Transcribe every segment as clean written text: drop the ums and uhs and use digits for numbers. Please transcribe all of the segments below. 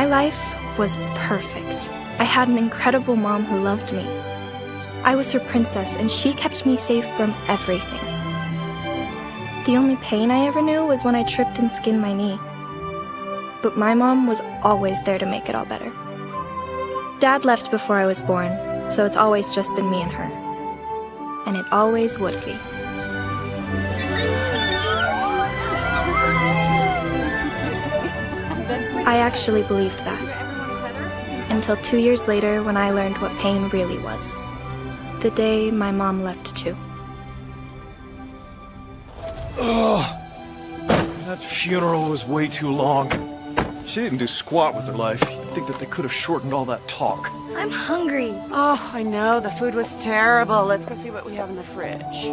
My life was perfect. I had an incredible mom who loved me. I was her princess, and she kept me safe from everything. The only pain I ever knew was when I tripped and skinned my knee. But my mom was always there to make it all better. Dad left before I was born, so it's always just been me and her. And it always would be. I actually believed that. Until 2 years later when I learned what pain really was. The day my mom left too. Ugh. That funeral was way too long. She didn't do squat with her life. You'd think that they could have shortened all that talk. I'm hungry. Oh, I know. The food was terrible. Let's go see what we have in the fridge.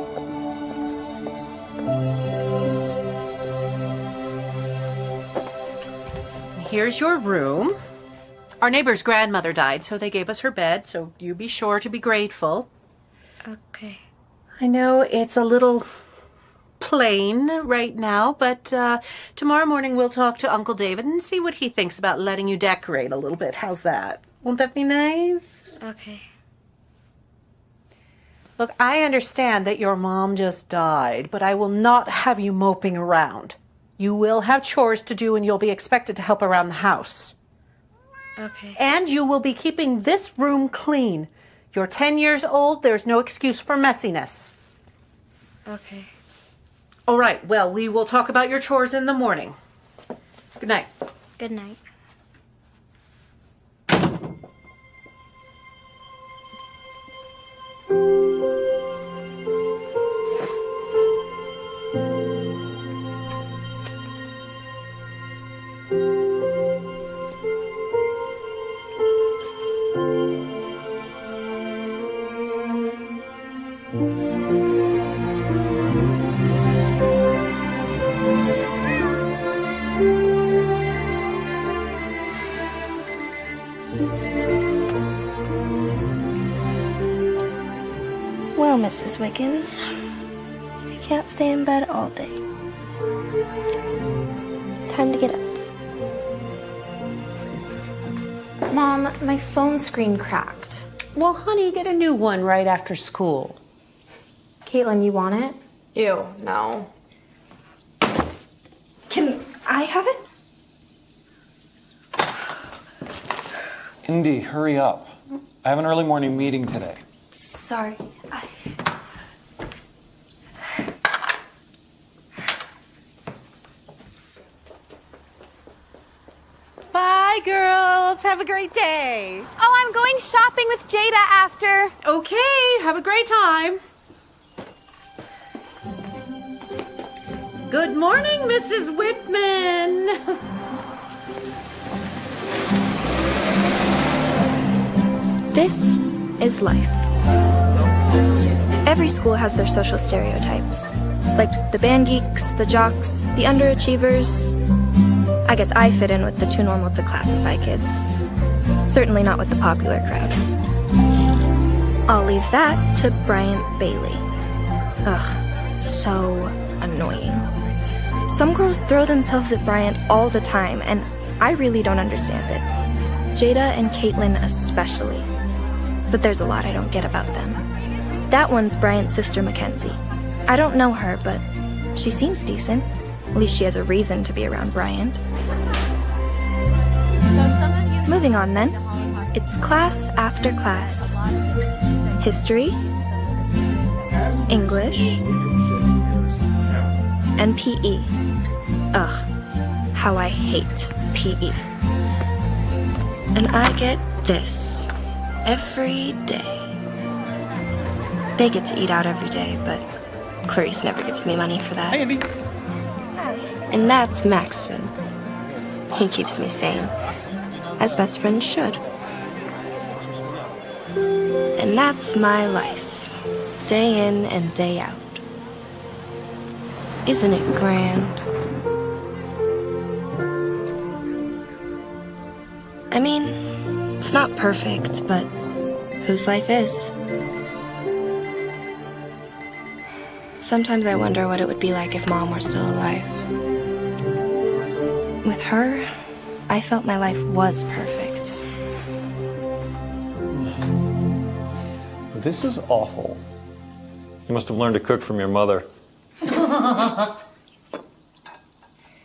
Here's your room. Our neighbor's grandmother died, so they gave us her bed, so you be sure to be grateful. Okay. I know it's a little plain right now, but tomorrow morning we'll talk to Uncle David and see what he thinks about letting you decorate a little bit. How's that? Won't that be nice? Okay. Look, I understand that your mom just died, but I will not have you moping around. You will have chores to do and you'll be expected to help around the house. Okay. And you will be keeping this room clean. You're 10 years old. There's no excuse for messiness. Okay. All right. Well, we will talk about your chores in the morning. Good night. Good night. Well, Mrs. Wiggins, I can't stay in bed all day. Time to get up. Mom, my phone screen cracked. Well, honey, get a new one right after school. Caitlin, you want it? Ew, no. Can I have it? Indy, hurry up. I have an early morning meeting today. Sorry. Bye, girls. Have a great day. Oh, I'm going shopping with Jada after. Okay, have a great time. Good morning, Mrs. Whitman. This is life. Every school has their social stereotypes. Like the band geeks, the jocks, the underachievers. I guess I fit in with the too normal to classify kids. Certainly not with the popular crowd. I'll leave that to Bryant Bailey. Ugh, so annoying. Some girls throw themselves at Bryant all the time, and I really don't understand it. Jada and Caitlin especially. But there's a lot I don't get about them. That one's Bryant's sister Mackenzie. I don't know her, but she seems decent. At least she has a reason to be around Bryant. Moving on then. It's class after class. History, English, and PE. Ugh, how I hate PE. And I get this every day. They get to eat out every day, but Clarice never gives me money for that. Hey, Andy. And that's Maxton. He keeps me sane, as best friends should. And that's my life, day in and day out. Isn't it grand? I mean, it's not perfect, but whose life is? Sometimes I wonder what it would be like if Mom were still alive. With her, I felt my life was perfect. This is awful. You must have learned to cook from your mother.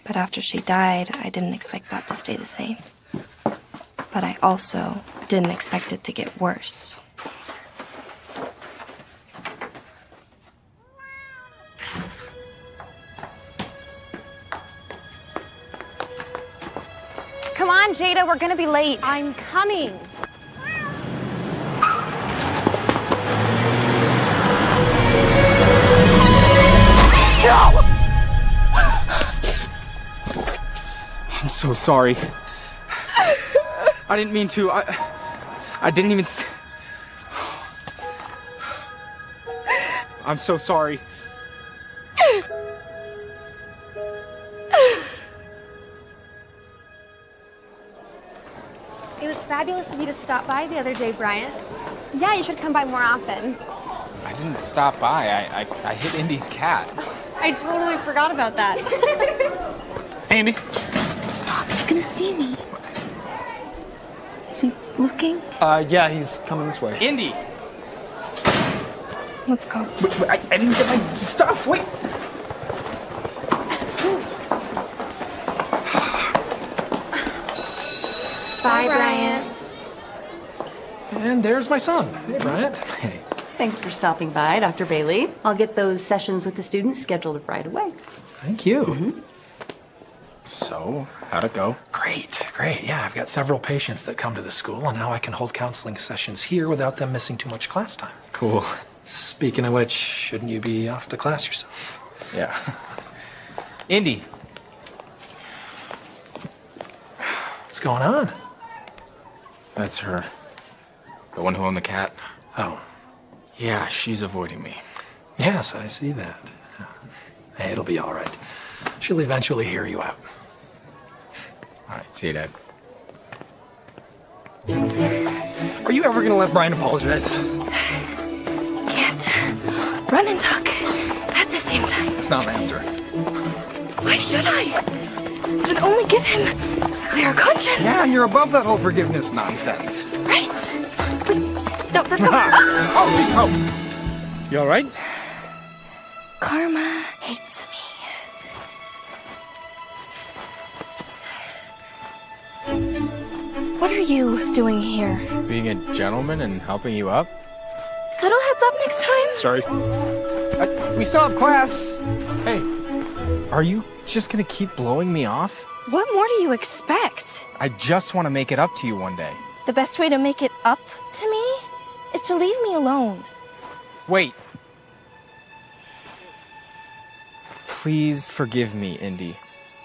But after she died, I didn't expect that to stay the same. But I also didn't expect it to get worse. Come on, Jada, we're gonna be late. I'm coming. I'm so sorry. I didn't mean to. I didn't even. I'm so sorry. It was fabulous of you to stop by the other day, Bryant. Yeah, you should come by more often. I didn't stop by. I hit Indy's cat. I totally forgot about that. Andy. Stop, he's gonna see me. Is he looking? Yeah, he's coming this way. Indy! Let's go. Wait, I didn't get my stuff. Wait. Bye, Bryant. And there's my son. Hey, Bryant. Hey. Thanks for stopping by, Dr. Bailey. I'll get those sessions with the students scheduled right away. Thank you. Mm-hmm. So, how'd it go? Great. Yeah, I've got several patients that come to the school, and now I can hold counseling sessions here without them missing too much class time. Cool. Speaking of which, shouldn't you be off to class yourself? Yeah. Indy. What's going on? That's her. The one who owned the cat. Oh, Yeah, she's avoiding me. yes, I see that. Hey, it'll be all right. She'll eventually hear you out. All right, see you, Dad. Are you ever gonna let Brian apologize? Can't run and talk at the same time. It's not an answer. Why should I? It'd only give him a clear conscience. Yeah, and you're above that whole forgiveness nonsense. Right. Wait, no, that's not. Oh! You all right? Karma hates me. What are you doing here? Being a gentleman and helping you up? Little heads up next time. Sorry. We still have class. Hey, are you just gonna keep blowing me off? What more do you expect? I just want to make it up to you one day. The best way to make it up to me is to leave me alone. Wait. Please forgive me, Indy.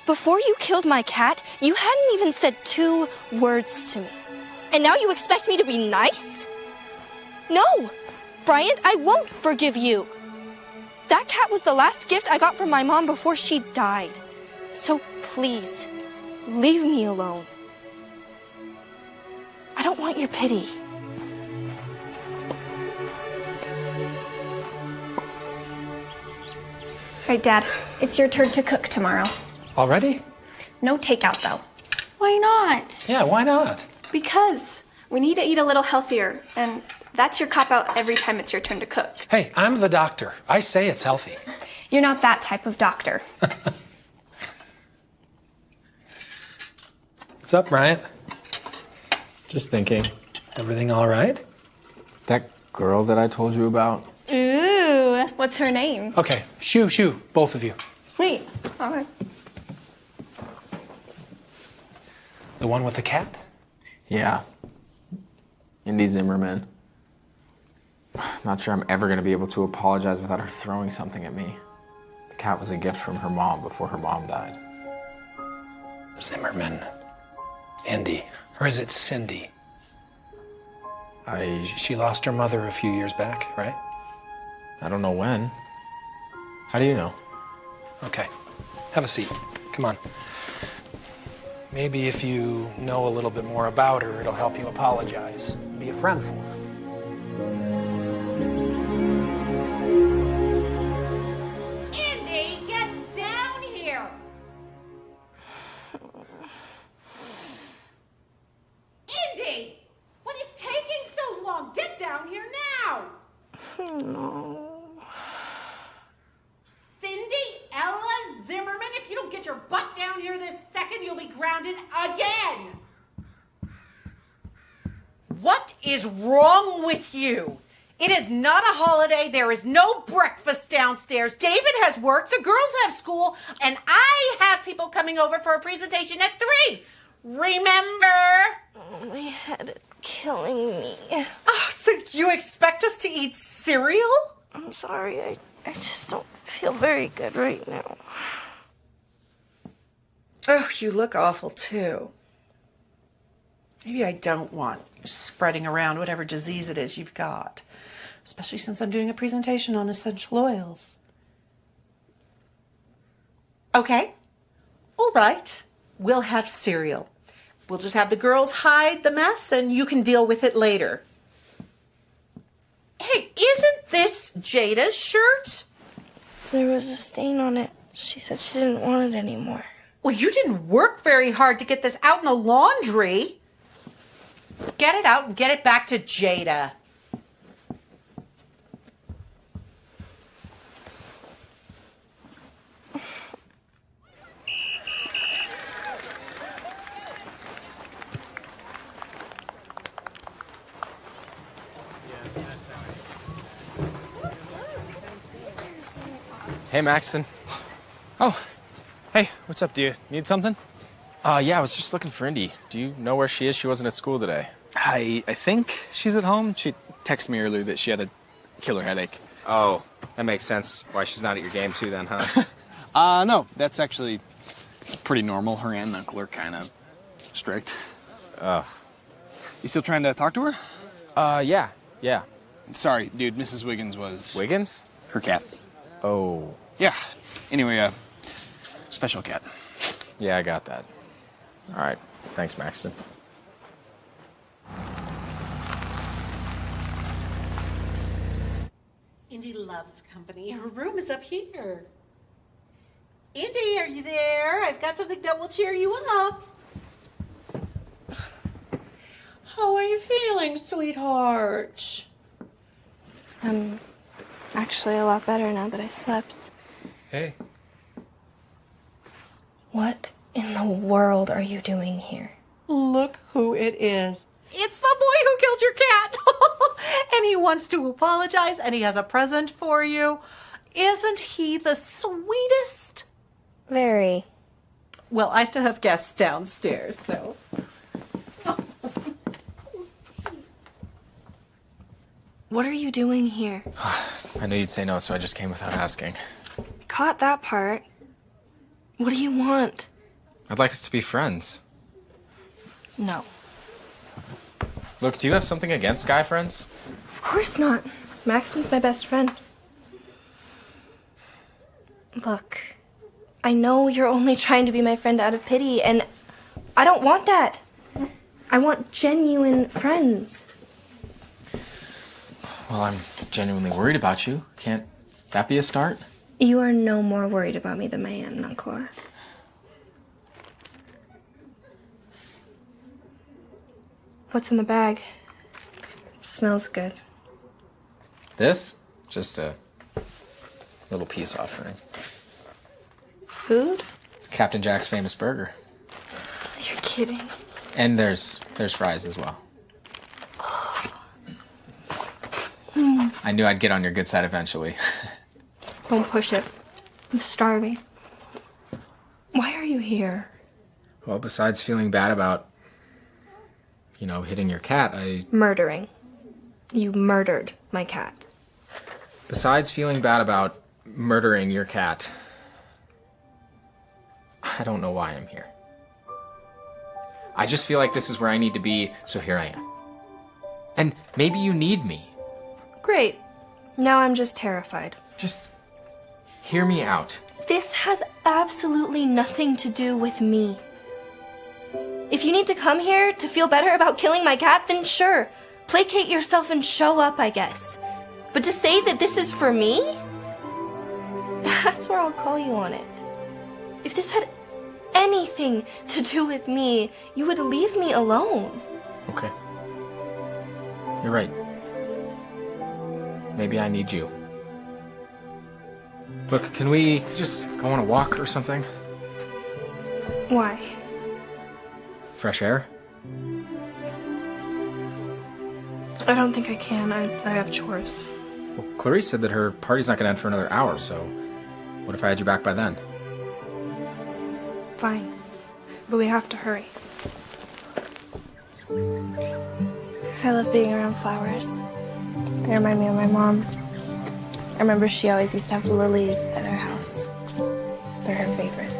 Before you killed my cat, you hadn't even said 2 words to me. And now you expect me to be nice? No! Bryant, I won't forgive you. That cat was the last gift I got from my mom before she died. So please, leave me alone. I don't want your pity. All right, Dad, it's your turn to cook tomorrow. Already? No takeout, though. Why not? Yeah, why not? Because we need to eat a little healthier, and that's your cop-out every time it's your turn to cook. Hey, I'm the doctor. I say it's healthy. You're not that type of doctor. What's up, Bryant? Just thinking. Everything all right? That girl that I told you about? Ooh, what's her name? Okay, shoo, both of you. Sweet. All right. The one with the cat? Yeah. Indy Zimmerman. Not sure I'm ever going to be able to apologize without her throwing something at me. The cat was a gift from her mom before her mom died. Zimmerman. Indy. Or is it Cindy? She lost her mother a few years back, right? I don't know when. How do you know? Okay. Have a seat. Come on. Maybe if you know a little bit more about her, it'll help you apologize. Be a friend for her. Indy, get down here! no. Cindy Ella Zimmerman, if you don't get your butt down here this second, you'll be grounded again. What is wrong with you? It is not a holiday. There is no breakfast downstairs. David has work. The girls have school. And I have people coming over for a presentation at 3. Remember? Oh, my head is killing me. Oh, so you expect us to eat cereal? I'm sorry, I just don't feel very good right now. Oh, you look awful too. Maybe I don't want you spreading around whatever disease it is you've got, especially since I'm doing a presentation on essential oils. Okay, all right, we'll have cereal. We'll just have the girls hide the mess and you can deal with it later. Hey, isn't this Jada's shirt? There was a stain on it. She said she didn't want it anymore. Well, you didn't work very hard to get this out in the laundry. Get it out and get it back to Jada. Hey, Maxton. Oh, hey, what's up? Do you need something? Yeah, I was just looking for Indy. Do you know where she is? She wasn't at school today. I think she's at home. She texted me earlier that she had a killer headache. Oh, that makes sense. Why she's not at your game too then, huh? No, that's actually pretty normal. Her aunt and uncle are kind of strict. Ugh. You still trying to talk to her? Yeah. Sorry, dude, Mrs. Wiggins was... Wiggins? Her cat. Oh. Yeah. Anyway, special cat. Yeah, I got that. All right. Thanks, Maxton. Indy loves company. Her room is up here. Indy, are you there? I've got something that will cheer you up. How are you feeling, sweetheart? I'm actually a lot better now that I slept. Hey. What in the world are you doing here? Look who it is. It's the boy who killed your cat. And he wants to apologize and he has a present for you. Isn't he the sweetest? Very. Well, I still have guests downstairs, so. What are you doing here? I knew you'd say no, so I just came without asking. Caught that part. What do you want? I'd like us to be friends. No. Look, do you have something against guy friends? Of course not. Maxton's my best friend. Look, I know you're only trying to be my friend out of pity, and I don't want that. I want genuine friends. Well, I'm genuinely worried about you. Can't that be a start? You are no more worried about me than my aunt and uncle are. What's in the bag? Smells good. This? Just a little peace offering. Food? Captain Jack's famous burger. You're kidding. And there's fries as well. I knew I'd get on your good side eventually. Don't push it. I'm starving. Why are you here? Well, besides feeling bad about, hitting your cat, Murdering. You murdered my cat. Besides feeling bad about murdering your cat, I don't know why I'm here. I just feel like this is where I need to be, so here I am. And maybe you need me. Great. Now I'm just terrified. Just hear me out. This has absolutely nothing to do with me. If you need to come here to feel better about killing my cat, then sure. Placate yourself and show up, I guess. But to say that this is for me? That's where I'll call you on it. If this had anything to do with me, you would leave me alone. Okay. You're right. maybe I need you. Look, can we just go on a walk or something? Why? Fresh air? I don't think I can. I have chores. Well, Clarice said that her party's not gonna end for another hour, so what if I had you back by then? Fine. But we have to hurry. I love being around flowers. They remind me of my mom. I remember she always used to have lilies at our house. They're her favorite.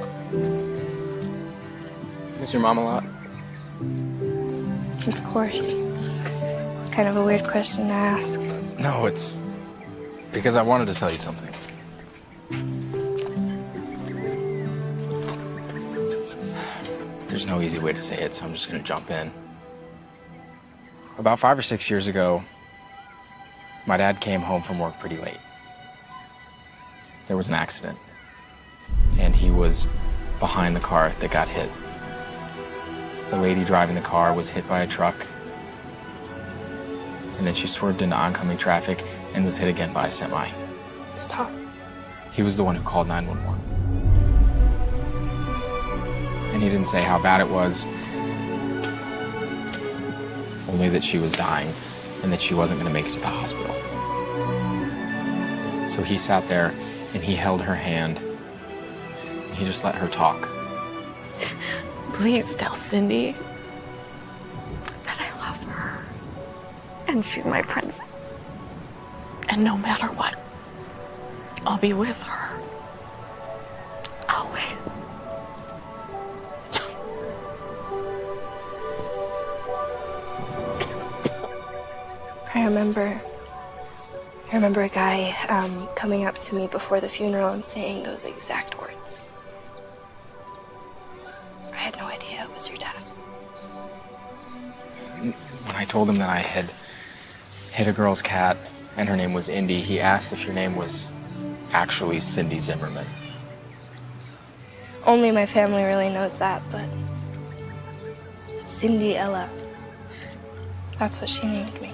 Miss your mom a lot? Of course. It's kind of a weird question to ask. No, it's because I wanted to tell you something. There's no easy way to say it, so I'm just gonna jump in. About 5 or 6 years ago, my dad came home from work pretty late. There was an accident, and he was behind the car that got hit. The lady driving the car was hit by a truck, and then she swerved into oncoming traffic and was hit again by a semi. Stop. He was the one who called 911. And he didn't say how bad it was, only that she was dying and that she wasn't going to make it to the hospital. So he sat there and he held her hand. And he just let her talk. Please tell Cindy that I love her and she's my princess. And no matter what, I'll be with her. Always. I remember a guy coming up to me before the funeral and saying those exact words. I had no idea it was your dad. When I told him that I had hit a girl's cat and her name was Indy, he asked if your name was actually Cindy Zimmerman. Only my family really knows that, but Cindy Ella. That's what she named me.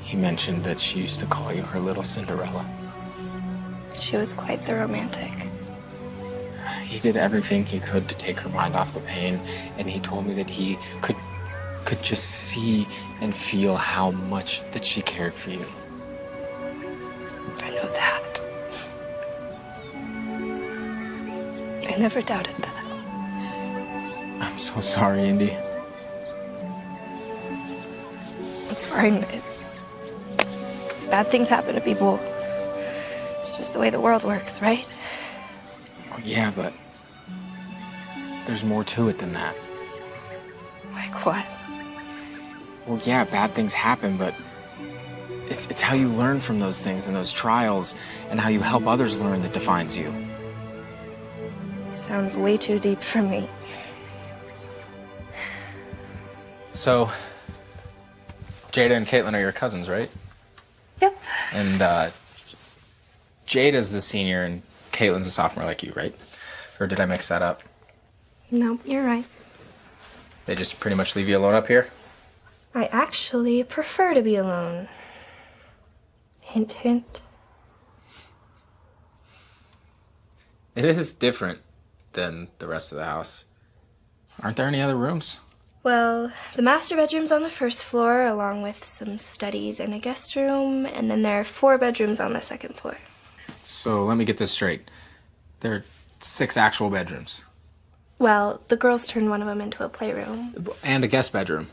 He mentioned that she used to call you her little Cinderella. She was quite the romantic. He did everything he could to take her mind off the pain, and he told me that he could just see and feel how much that she cared for you. I know that. I never doubted that. I'm so sorry, Indy. It's fine. Bad things happen to people. It's just the way the world works, right? Oh, yeah, but there's more to it than that. Like what? Well, yeah, bad things happen, but it's how you learn from those things and those trials and how you help others learn that defines you. Sounds way too deep for me. So, Jada and Caitlin are your cousins, right? Yep. And Jada's the senior and Caitlin's a sophomore like you, right? Or did I mix that up? No, you're right. They just pretty much leave you alone up here? I actually prefer to be alone. Hint, hint. It is different than the rest of the house. Aren't there any other rooms? Well, the master bedroom's on the first floor, along with some studies and a guest room, and then there are 4 bedrooms on the second floor. So let me get this straight. There are 6 actual bedrooms. Well, the girls turned one of them into a playroom. And a guest bedroom.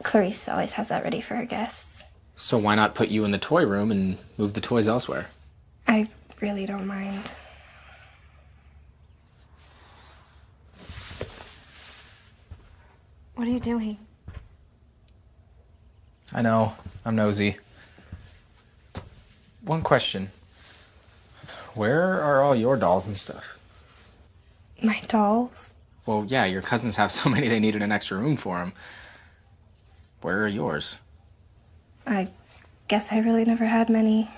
Clarice always has that ready for her guests. So why not put you in the toy room and move the toys elsewhere? I really don't mind. What are you doing? I know, I'm nosy. One question. Where are all your dolls and stuff? My dolls? Well, yeah, your cousins have so many they needed an extra room for them. Where are yours? I guess I really never had many.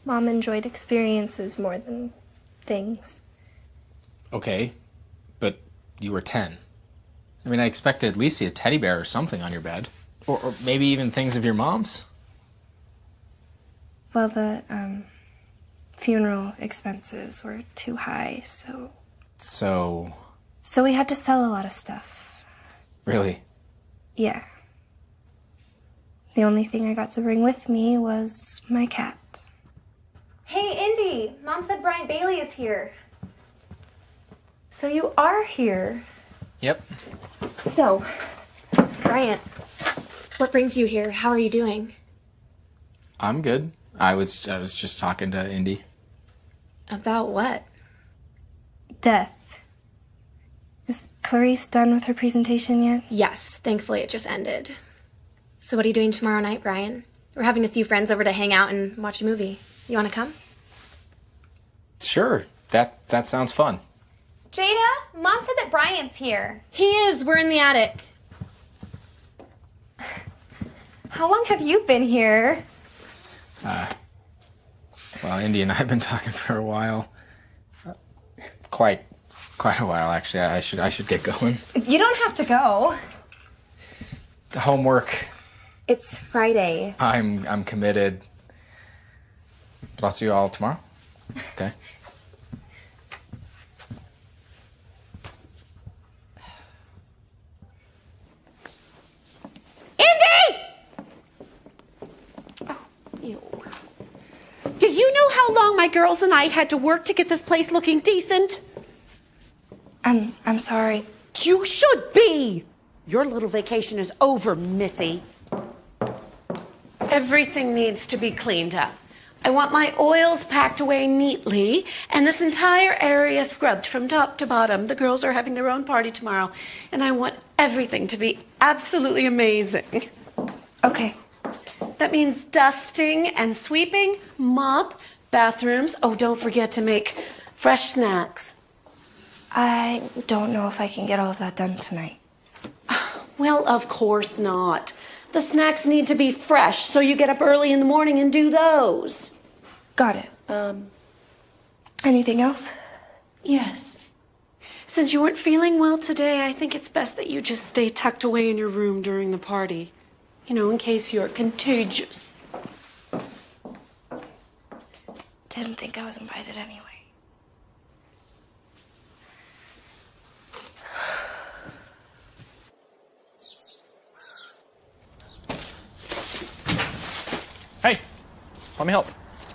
Mom enjoyed experiences more than things. Okay, but you were 10. I mean, I expected at least a teddy bear or something on your bed. Or maybe even things of your mom's. Well, the funeral expenses were too high, so we had to sell a lot of stuff. Really? Yeah. The only thing I got to bring with me was my cat. Hey, Indy! Mom said Bryant Bailey is here. So you are here. Yep. So, Bryant, what brings you here? How are you doing? I'm good. I was just talking to Indy. About what? Death. Is Clarice done with her presentation yet? Yes, thankfully it just ended. So what are you doing tomorrow night, Brian? We're having a few friends over to hang out and watch a movie. You want to come? Sure. That sounds fun. Jada, Mom said that Bryant's here. He is. We're in the attic. How long have you been here? Well, Indy and I have been talking for a while. Quite a while, actually. I should get going. You don't have to go. The homework. It's Friday. I'm committed. But I'll see you all tomorrow. Okay. Indy! Oh, ew. Do you know how long my girls and I had to work to get this place looking decent? I'm sorry. You should be. Your little vacation is over, Missy. Everything needs to be cleaned up. I want my oils packed away neatly and this entire area scrubbed from top to bottom. The girls are having their own party tomorrow, and I want everything to be absolutely amazing. Okay. That means dusting and sweeping, mop, bathrooms. Oh, don't forget to make fresh snacks. I don't know if I can get all of that done tonight. Well, of course not. The snacks need to be fresh, so you get up early in the morning and do those. Got it. Anything else? Yes. Since you weren't feeling well today, I think it's best that you just stay tucked away in your room during the party. You know, in case you're contagious. Didn't think I was invited anyway. Hey, let me help.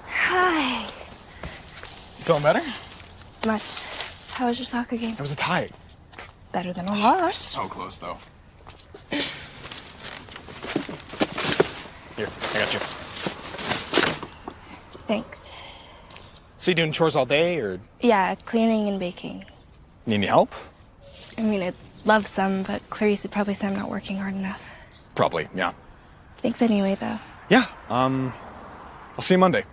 Hi. You feeling better? Much. How was your soccer game? It was a tie. Better than a loss. So close, though. Here, I got you. Thanks. So you doing chores all day, or Yeah, cleaning and baking. need any help? I mean, I'd love some, but Clarice would probably say I'm not working hard enough. Probably, yeah. Thanks anyway, though. Yeah, I'll see you Monday.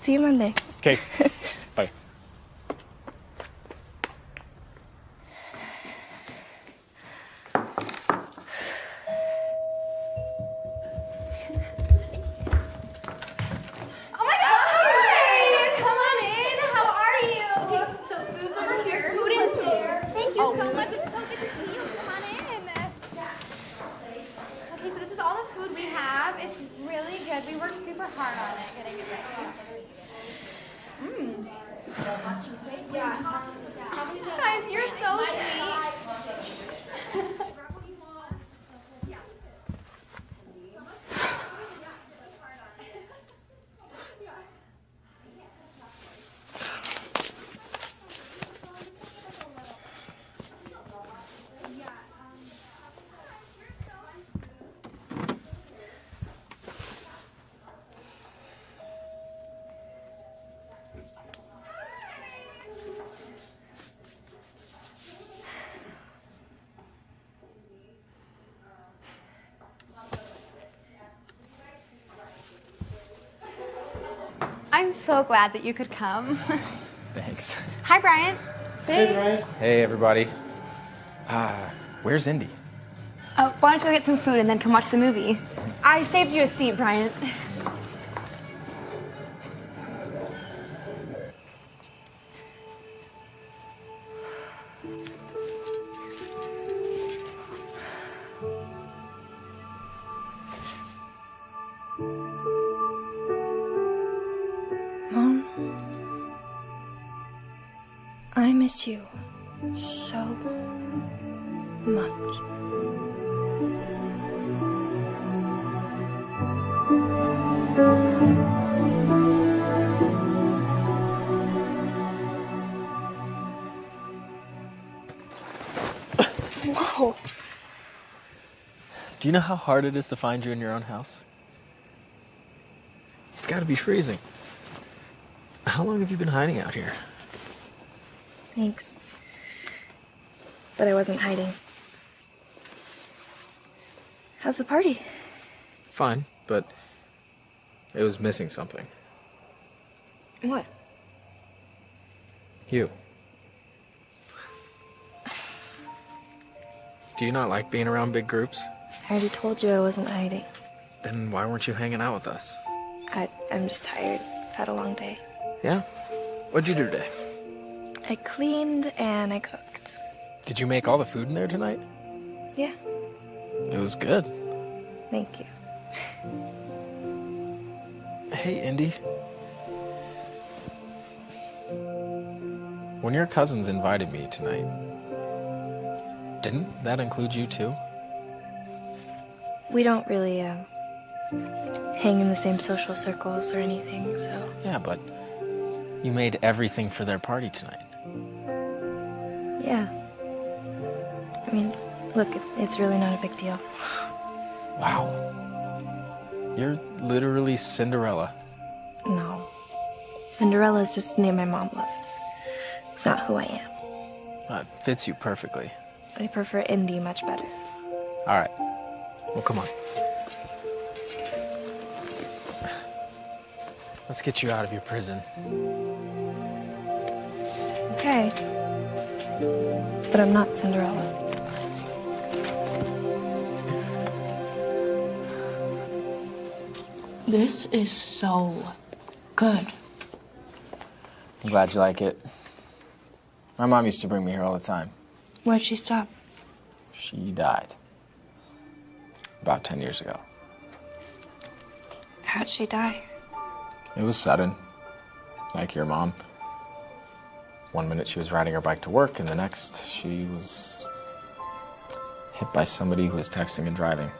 See you Monday. Okay, bye. Oh my gosh, hi! Come on in. How are you? Okay, so food's over here. Food in here. Thank you so much. It's so good to see you. Come on in. Okay, so this is all the food we have. It's really good. We worked super hard on it, getting it ready. Mmm. Guys, you're so sweet. I'm so glad that you could come. Thanks. Hi, Brian. Hey, everybody. Where's Indy? Why don't you go get some food and then come watch the movie? I saved you a seat, Bryant. miss you so much. Whoa. Do you know how hard it is to find you in your own house? It's gotta be freezing. How long have you been hiding out here? Thanks. But I wasn't hiding. How's the party? Fine, but it was missing something. What? You. Do you not like being around big groups? I already told you I wasn't hiding. Then why weren't you hanging out with us? I'm just tired. I've had a long day. Yeah? What'd you do today? I cleaned and I cooked. Did you make all the food in there tonight? Yeah, It was good. thank you. Hey, Indy. When your cousins invited me tonight, didn't that include you too? We don't really, hang in the same social circles or anything, so... Yeah, but you made everything for their party tonight. Yeah. I mean, look, it's really not a big deal. Wow. You're literally Cinderella. No. Cinderella is just a name my mom loved. It's not who I am. That fits you perfectly. I prefer Indy much better. All right. Well, come on. Let's get you out of your prison. Okay. But I'm not Cinderella. This is so good. I'm glad you like it. My mom used to bring me here all the time. Why'd she stop? She died about 10 years ago. How'd she die? It was sudden, like your mom. One minute she was riding her bike to work, and the next she was hit by somebody who was texting and driving.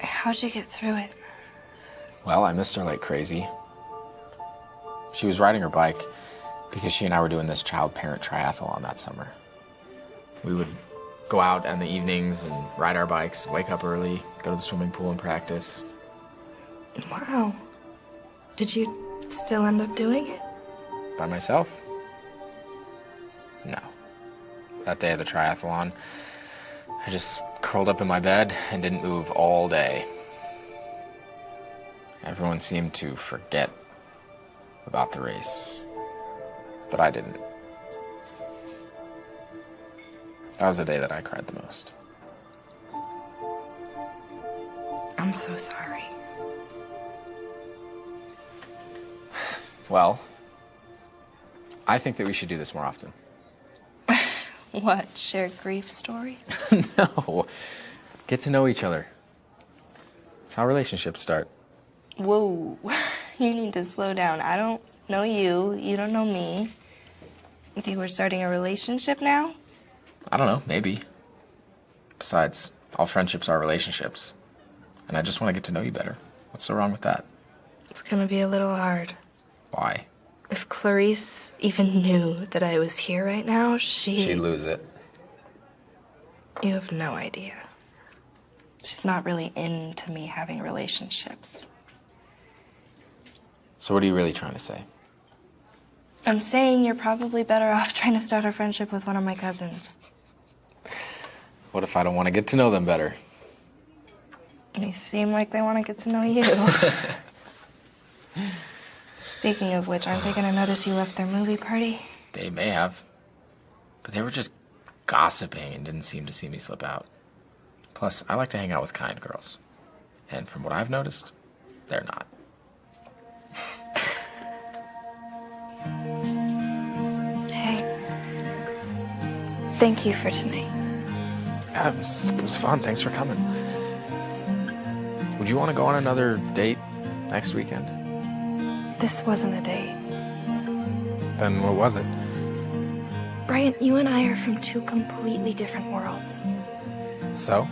How'd you get through it? Well, I missed her like crazy. She was riding her bike because she and I were doing this child-parent triathlon that summer. We would go out in the evenings and ride our bikes, wake up early, go to the swimming pool and practice. Wow. Did you still end up doing it? By myself? No. That day of the triathlon, I just curled up in my bed and didn't move all day. Everyone seemed to forget about the race, but I didn't. That was the day that I cried the most. I'm so sorry. Well, I think that we should do this more often. What, share grief stories? No. Get to know each other. It's how relationships start. Whoa, you need to slow down. I don't know you, you don't know me. You think we're starting a relationship now? I don't know, maybe. Besides, all friendships are relationships. And I just want to get to know you better. What's so wrong with that? It's gonna be a little hard. Why? If Clarice even knew that I was here right now, She'd lose it. You have no idea. She's not really into me having relationships. So what are you really trying to say? I'm saying you're probably better off trying to start a friendship with one of my cousins. What if I don't want to get to know them better? They seem like they want to get to know you. Speaking of which, aren't they going to notice you left their movie party? They may have. But they were just gossiping and didn't seem to see me slip out. Plus, I like to hang out with kind girls. And from what I've noticed, they're not. Hey. Thank you for tonight. Yeah, it was fun. Thanks for coming. Would you want to go on another date next weekend? This wasn't a date. Then what was it? Brian, you and I are from two completely different worlds. So?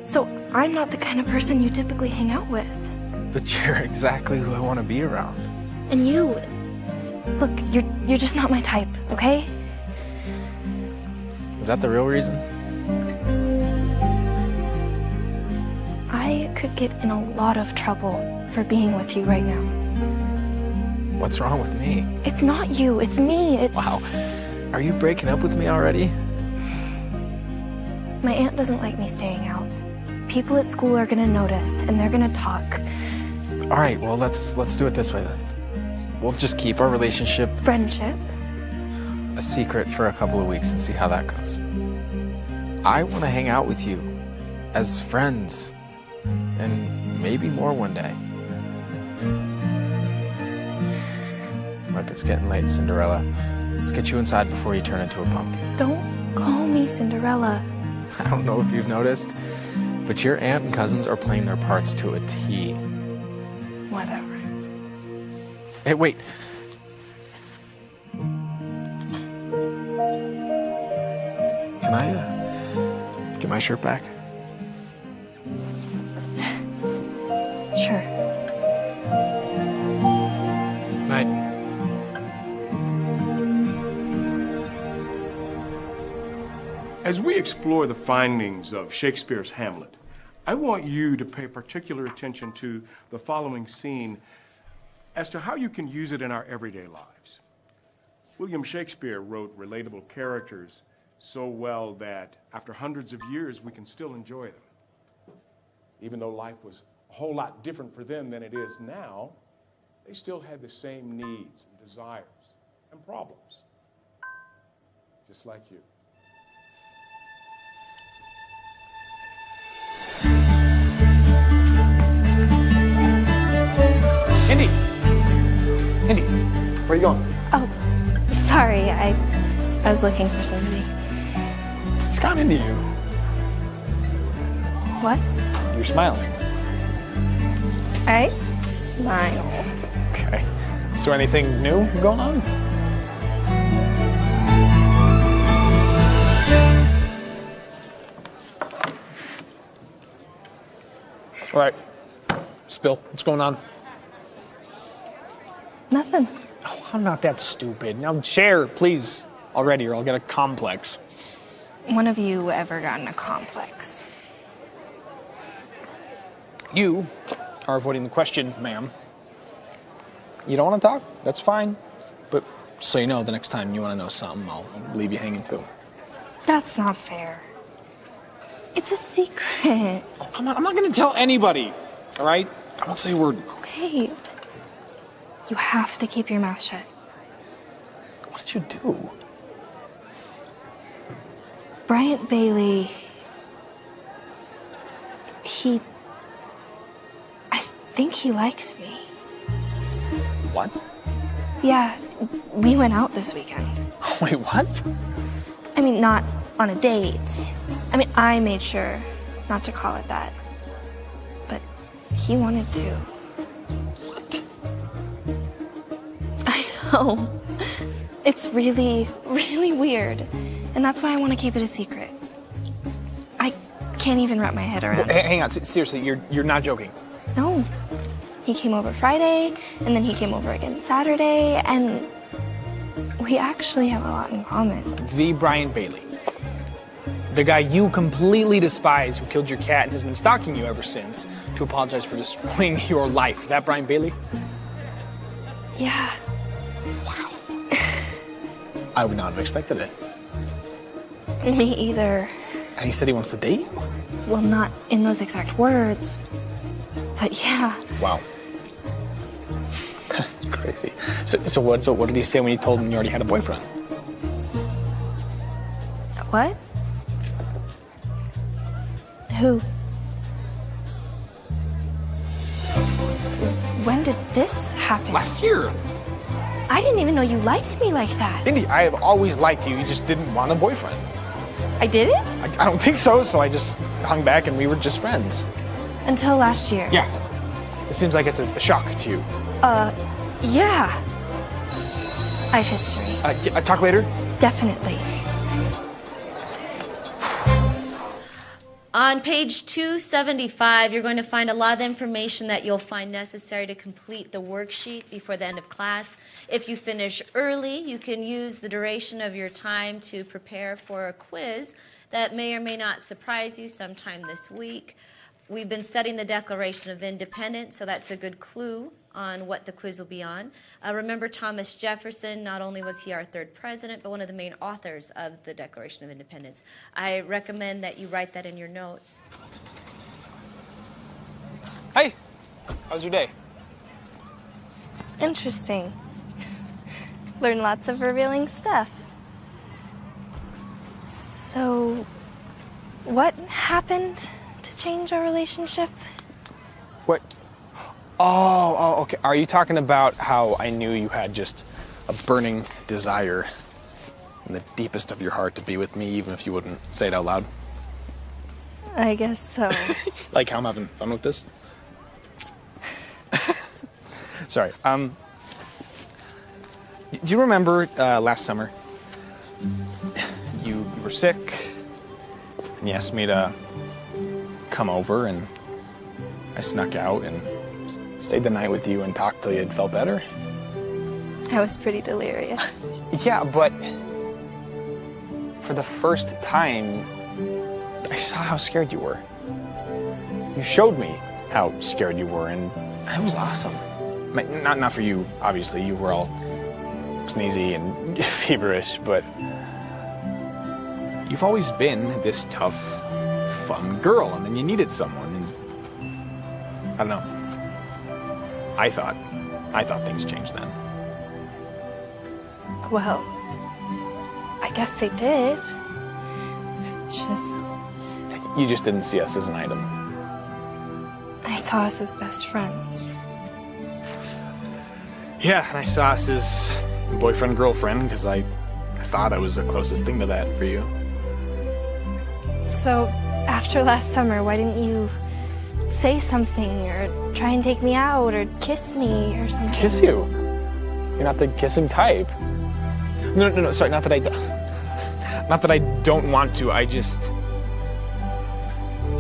So I'm not the kind of person you typically hang out with. But you're exactly who I want to be around. And you... Look, you're just not my type, okay? Is that the real reason? I could get in a lot of trouble for being with you right now. What's wrong with me? It's not you, it's me. Wow. Are you breaking up with me already? My aunt doesn't like me staying out. People at school are gonna notice, and they're gonna talk. All right, well, let's do it this way then. We'll just keep our relationship Friendship? a secret for a couple of weeks and see how that goes. I want to hang out with you as friends, and maybe more one day. Look, it's getting late, Cinderella. Let's get you inside before you turn into a pumpkin. Don't call me Cinderella. I don't know if you've noticed, but your aunt and cousins are playing their parts to a T. Whatever. Hey, wait. Can I get my shirt back? Sure. Night. As we explore the findings of Shakespeare's Hamlet, I want you to pay particular attention to the following scene as to how you can use it in our everyday lives. William Shakespeare wrote relatable characters so well that after hundreds of years, we can still enjoy them. Even though life was a whole lot different for them than it is now, they still had the same needs and desires and problems, just like you. Indy! Indy, where are you going? Oh, sorry, I was looking for somebody. It's gone into you. What? You're smiling. I smile. Okay. Is there anything new going on? All right. Spill. What's going on? Nothing. Oh, I'm not that stupid. Now share, please, already, or I'll get a complex. When have you ever gotten a complex? You are avoiding the question, ma'am. You don't want to talk? That's fine. But just so you know, the next time you want to know something, I'll leave you hanging too. That's not fair. It's a secret. Oh, come on, I'm not going to tell anybody, all right? I won't say a word. Okay. You have to keep your mouth shut. What did you do? Bryant Bailey, I think he likes me. What? Yeah, we went out this weekend. Wait, what? I mean, not on a date. I mean, I made sure not to call it that. But he wanted to. What? I know. It's really, really weird. And that's why I want to keep it a secret. I can't even wrap my head around it. Hey, hang on, seriously, you're not joking. No. He came over Friday, and then he came over again Saturday, and we actually have a lot in common. The Bryant Bailey. The guy you completely despise who killed your cat and has been stalking you ever since to apologize for destroying your life. That Bryant Bailey? Yeah. Wow. I would not have expected it. Me either. And he said he wants to date you? Well, not in those exact words, but yeah. Wow. That's crazy. So what did he say when you told him you already had a boyfriend? What? Who? When did this happen? Last year. I didn't even know you liked me like that. Indy, I have always liked you. You just didn't want a boyfriend. I didn't? I don't think so, so I just hung back and we were just friends. Until last year. Yeah. It seems like it's a shock to you. Yeah. I have history. Talk later? Definitely. On page 275, you're going to find a lot of information that you'll find necessary to complete the worksheet before the end of class. If you finish early, you can use the duration of your time to prepare for a quiz that may or may not surprise you sometime this week. We've been studying the Declaration of Independence, so that's a good clue on what the quiz will be on. Remember Thomas Jefferson, not only was he our third president, but one of the main authors of the Declaration of Independence. I recommend that you write that in your notes. Hey, how was your day? Interesting. Learn lots of revealing stuff. So, what happened to change our relationship? What? Oh, okay. Are you talking about how I knew you had just a burning desire in the deepest of your heart to be with me, even if you wouldn't say it out loud? I guess so. Like how I'm having fun with this? Sorry. Do you remember last summer? You were sick, and you asked me to come over, and I snuck out and stayed the night with you and talked till you had felt better. I was pretty delirious. Yeah, but for the first time, I saw how scared you were. You showed me how scared you were, and it was awesome. Not for you, obviously. You were all sneezy and feverish, but you've always been this tough, fun girl, and then you needed someone, and I don't know. I thought things changed then. Well, I guess they did. You just didn't see us as an item. I saw us as best friends. Yeah, and I saw us as boyfriend, girlfriend, because I thought I was the closest thing to that for you. So, after last summer, why didn't you say something or try and take me out or kiss me or something? Kiss you? You're not the kissing type. No, sorry, not that I don't want to, I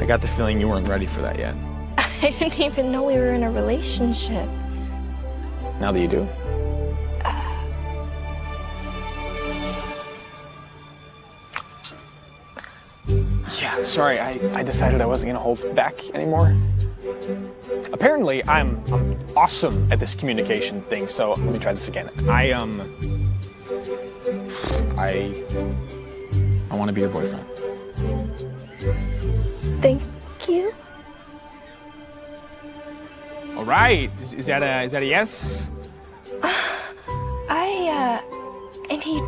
got the feeling you weren't ready for that yet. I didn't even know we were in a relationship. Now that you do? Yeah, sorry, I decided I wasn't gonna hold back anymore. Apparently, I'm awesome at this communication thing, so let me try this again. I want to be your boyfriend. Thank you. All right, is that a yes? I need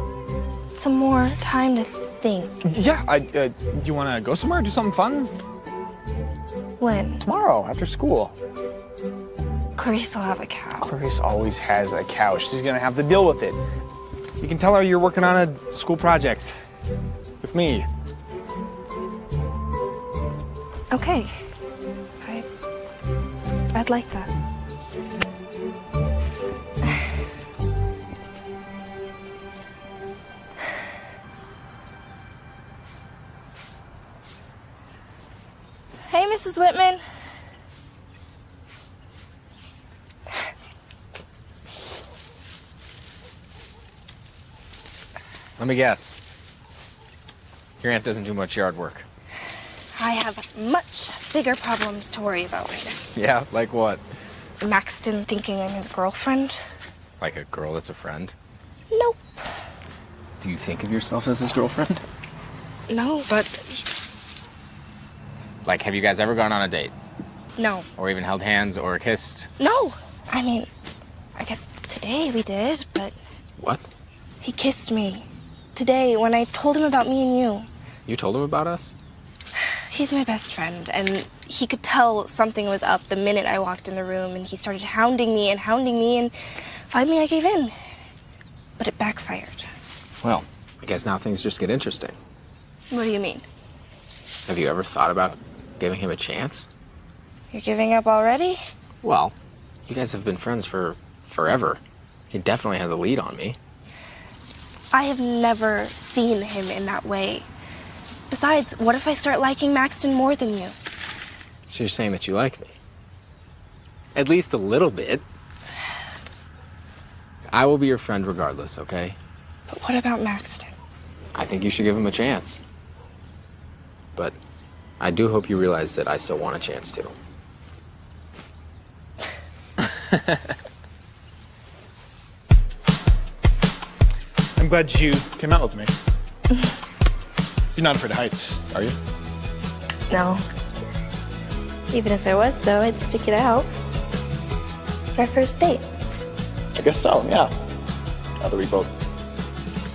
some more time to think. Yeah, do you want to go somewhere, do something fun? When? Tomorrow, after school. Clarice will have a cow. Clarice always has a cow. She's gonna have to deal with it. You can tell her you're working on a school project with me. Okay. I'd like that. Hey, Mrs. Whitman. Let me guess. Your aunt doesn't do much yard work. I have much bigger problems to worry about right now. Yeah, like what? Maxton thinking I'm his girlfriend. Like a girl that's a friend? Nope. Do you think of yourself as his girlfriend? No, but... Like, have you guys ever gone on a date? No. Or even held hands or kissed? No! I mean, I guess today we did, but... What? He kissed me. Today, when I told him about me and you. You told him about us? He's my best friend, and he could tell something was up the minute I walked in the room, and he started hounding me, and finally I gave in. But it backfired. Well, I guess now things just get interesting. What do you mean? Have you ever thought about giving him a chance? You're giving up already? Well, you guys have been friends for forever. He definitely has a lead on me. I have never seen him in that way. Besides, what if I start liking Maxton more than you? So you're saying that you like me? At least a little bit. I will be your friend regardless, okay? But what about Maxton? I think you should give him a chance. But I do hope you realize that I still want a chance to. I'm glad you came out with me. You're not afraid of heights, are you? No. Even if I was, though, I'd stick it out. It's our first date. I guess so, yeah. Now that we both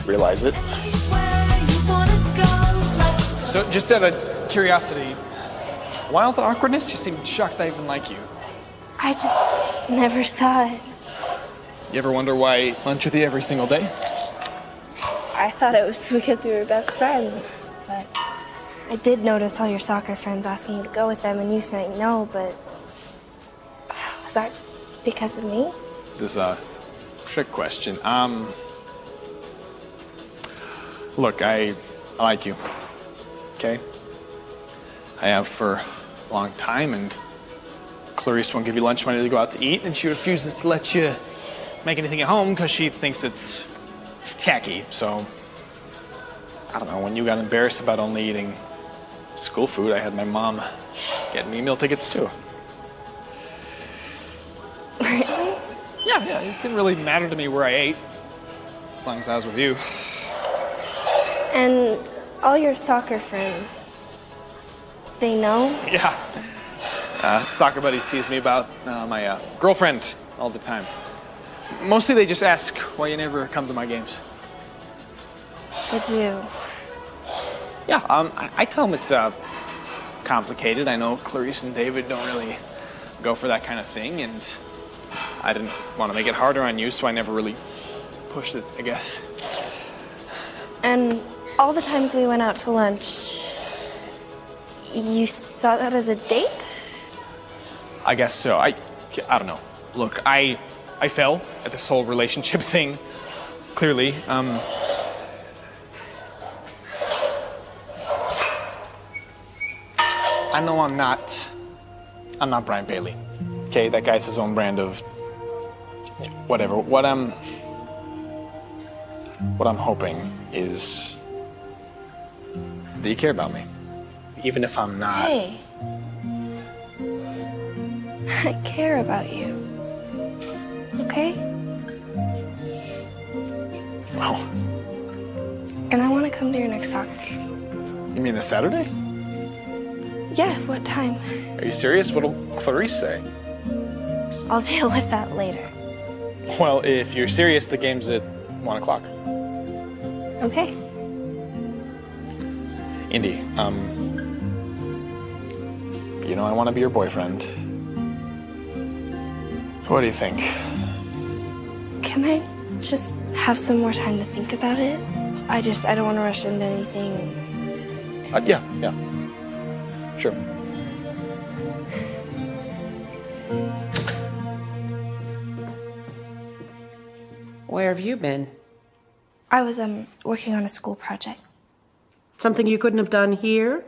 realize it. So, just out of curiosity, why all the awkwardness? You seem shocked I even like you. I just never saw it. You ever wonder why I eat lunch with you every single day? I thought it was because we were best friends, but I did notice all your soccer friends asking you to go with them and you saying no, but was that because of me? Is this a trick question? Look, I like you, okay? I have for a long time, and Clarice won't give you lunch money to go out to eat, and she refuses to let you make anything at home because she thinks it's tacky. So, I don't know, when you got embarrassed about only eating school food, I had my mom get me meal tickets too. Really? Yeah, it didn't really matter to me where I ate, as long as I was with you. And all your soccer friends, they know? Yeah. Soccer buddies tease me about my girlfriend all the time. Mostly they just ask why you never come to my games. They do. Yeah, I tell them it's complicated. I know Clarice and David don't really go for that kind of thing, and I didn't want to make it harder on you, so I never really pushed it, I guess. And all the times we went out to lunch, you saw that as a date? I guess so. I don't know. Look, I fell at this whole relationship thing, clearly. I know I'm not Brian Bailey. Okay, that guy's his own brand of whatever. What I'm hoping is that you care about me, even if I'm not. Hey. I care about you. Okay? Wow. And I want to come to your next soccer game. You mean this Saturday? Yeah, what time? Are you serious? What'll Clarice say? I'll deal with that later. Well, if you're serious, the game's at 1 o'clock. Okay. Indy, you know I want to be your boyfriend. What do you think? Can I just have some more time to think about it? I don't want to rush into anything. Yeah. Sure. Where have you been? I was working on a school project. Something you couldn't have done here?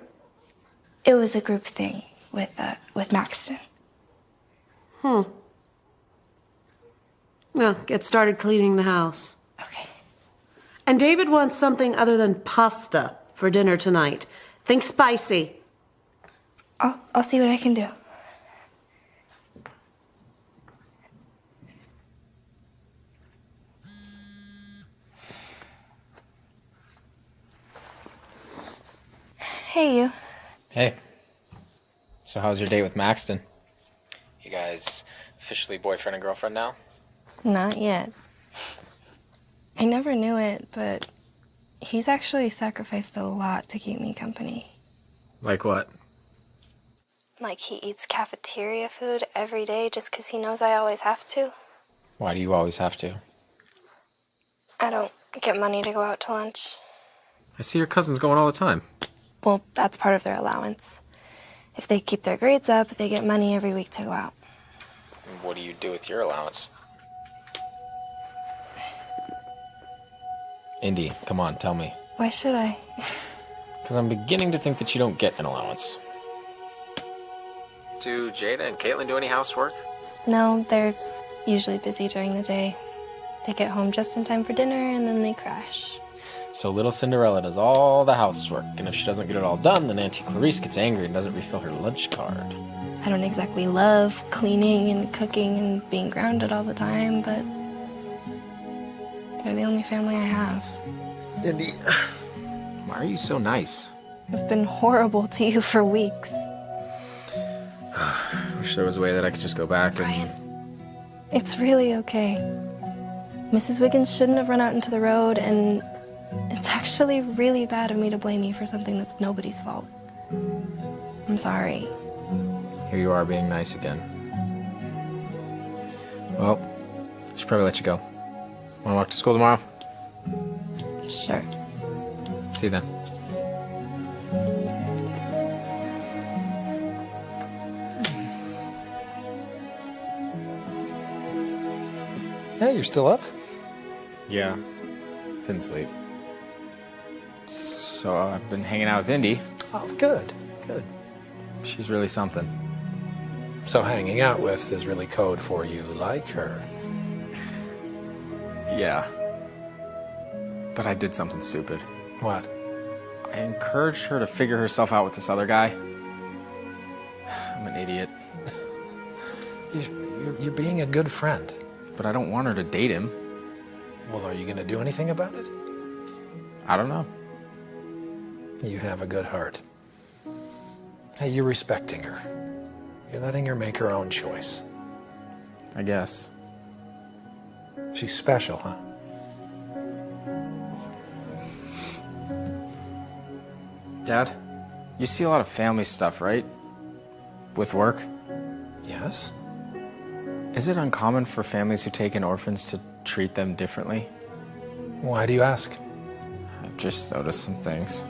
It was a group thing with Maxton. Well, get started cleaning the house. Okay. And David wants something other than pasta for dinner tonight. Think spicy. I'll see what I can do. Hey, you. Hey. So how's your date with Maxton? You guys officially boyfriend and girlfriend now? Not yet. I never knew it, but he's actually sacrificed a lot to keep me company. Like what? Like he eats cafeteria food every day just because he knows I always have to. Why do you always have to? I don't get money to go out to lunch. I see your cousins going all the time. Well, that's part of their allowance. If they keep their grades up, they get money every week to go out. And what do you do with your allowance? Indy, come on, tell me. Why should I? Because I'm beginning to think that you don't get an allowance. Do Jada and Caitlin do any housework? No, they're usually busy during the day. They get home just in time for dinner and then they crash. So little Cinderella does all the housework, and if she doesn't get it all done, then Auntie Clarice gets angry and doesn't refill her lunch card. I don't exactly love cleaning and cooking and being grounded all the time, but they're the only family I have. Indy, why are you so nice? I've been horrible to you for weeks. I wish there was a way that I could just go back and... It's really okay. Mrs. Wiggins shouldn't have run out into the road, and it's actually really bad of me to blame you for something that's nobody's fault. I'm sorry. Here you are being nice again. Well, I should probably let you go. Want to walk to school tomorrow? Sure. See you then. Hey, you're still up? Yeah. Couldn't sleep. So I've been hanging out with Indy. Oh, good, good. She's really something. So hanging out with is really code for you like her. Yeah. But I did something stupid. What? I encouraged her to figure herself out with this other guy. I'm an idiot. You're being a good friend. But I don't want her to date him. Well, are you going to do anything about it? I don't know. You have a good heart. Hey, you're respecting her. You're letting her make her own choice. I guess. She's special, huh? Dad, you see a lot of family stuff, right? With work? Yes. Is it uncommon for families who take in orphans to treat them differently? Why do you ask? I've just noticed some things.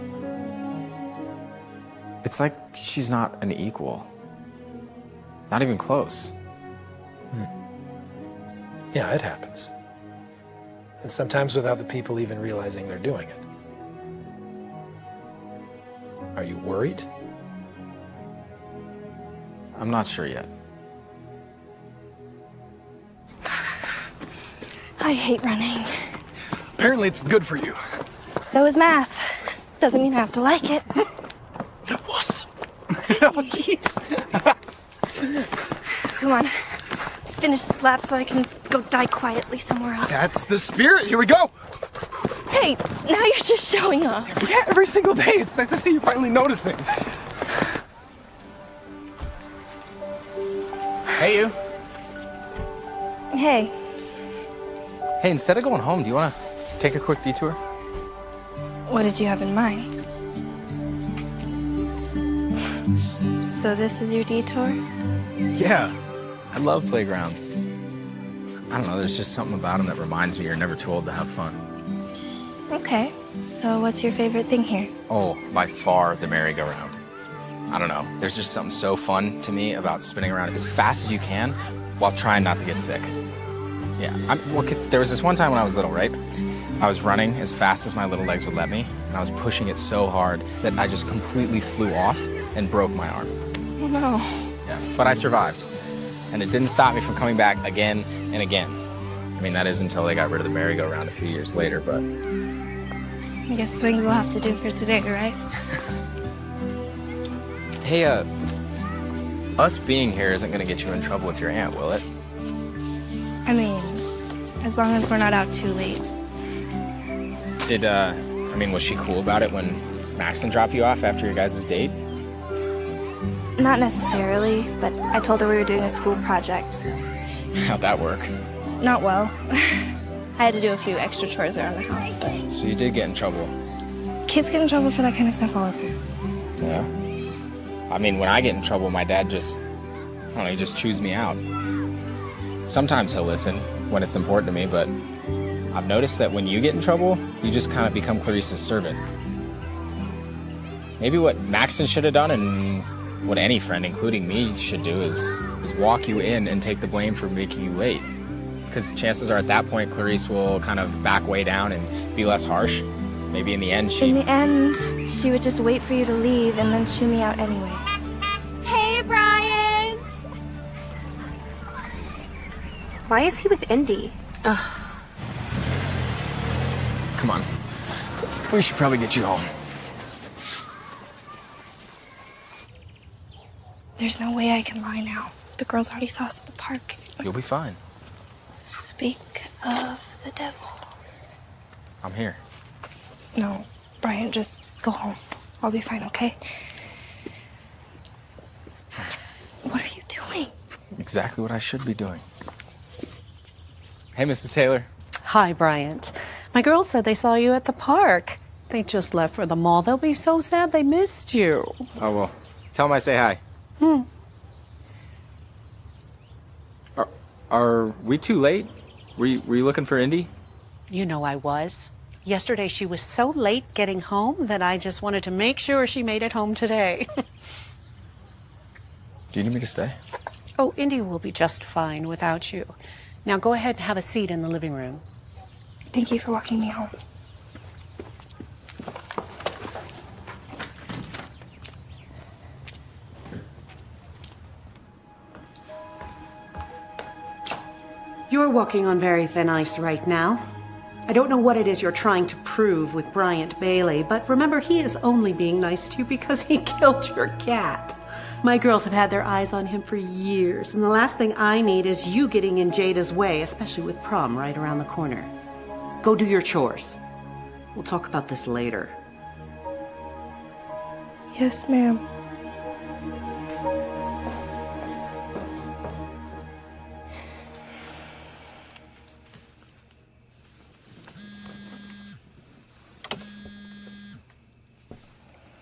It's like she's not an equal. Not even close. Yeah, it happens. And sometimes without the people even realizing they're doing it. Are you worried? I'm not sure yet. I hate running. Apparently it's good for you. So is math. Doesn't mean I have to like it. Wuss. Oh, jeez. Come on. Let's finish this lap so I can go die quietly somewhere else. That's the spirit. Here we go. Hey, now you're just showing off. Yeah, every single day. It's nice to see you finally noticing. Hey, you. Hey, Hey, instead of going home, do you want to take a quick detour? what did you have in mind? So this is your detour? Yeah. I love playgrounds. I don't know, there's just something about them that reminds me you're never too old to have fun. Okay. So what's your favorite thing here? Oh, by far the merry-go-round. I don't know, there's just something so fun to me about spinning around as fast as you can while trying not to get sick. Yeah, there was this one time when I was little, right? I was running as fast as my little legs would let me, and I was pushing it so hard that I just completely flew off and broke my arm. Oh no. Yeah, but I survived, and it didn't stop me from coming back again and again. I mean, that is until they got rid of the merry-go-round a few years later, but... I guess swings will have to do for today, right? Hey, us being here isn't gonna get you in trouble with your aunt, will it? I mean, as long as we're not out too late. Was she cool about it when Maxon dropped you off after your guys' date? Not necessarily, but I told her we were doing a school project, so... How'd that work? Not well. I had to do a few extra chores around the house, but... So you did get in trouble? Kids get in trouble for that kind of stuff all the time. Yeah. I mean, when I get in trouble, my dad he just chews me out. Sometimes he'll listen when it's important to me, but I've noticed that when you get in trouble, you just kind of become Clarice's servant. Maybe what Maxon should have done, and what any friend, including me, should do is walk you in and take the blame for making you late. Because chances are at that point, Clarice will kind of back way down and be less harsh. Maybe in the end, In the end, she would just wait for you to leave and then shoo me out anyway. Hey, Brian! Why is he with Indy? Ugh. Come on. We should probably get you home. There's no way I can lie now. The girls already saw us at the park. You'll be fine. Speak of the devil. I'm here. No, Brian, just go home. I'll be fine, okay? What are you doing? Exactly what I should be doing. Hey, Mrs. Taylor. Hi, Bryant. My girls said they saw you at the park. They just left for the mall. They'll be so sad they missed you. Oh, well, tell them I say hi. Are we too late? Were you looking for Indy? You know I was. Yesterday she was so late getting home that I just wanted to make sure she made it home today. Do you need me to stay? Oh, Indy will be just fine without you. Now go ahead and have a seat in the living room. Thank you for walking me home. You're walking on very thin ice right now. I don't know what it is you're trying to prove with Bryant Bailey, but remember, he is only being nice to you because he killed your cat. My girls have had their eyes on him for years, and the last thing I need is you getting in Jada's way, especially with prom right around the corner. Go do your chores. We'll talk about this later. Yes, ma'am.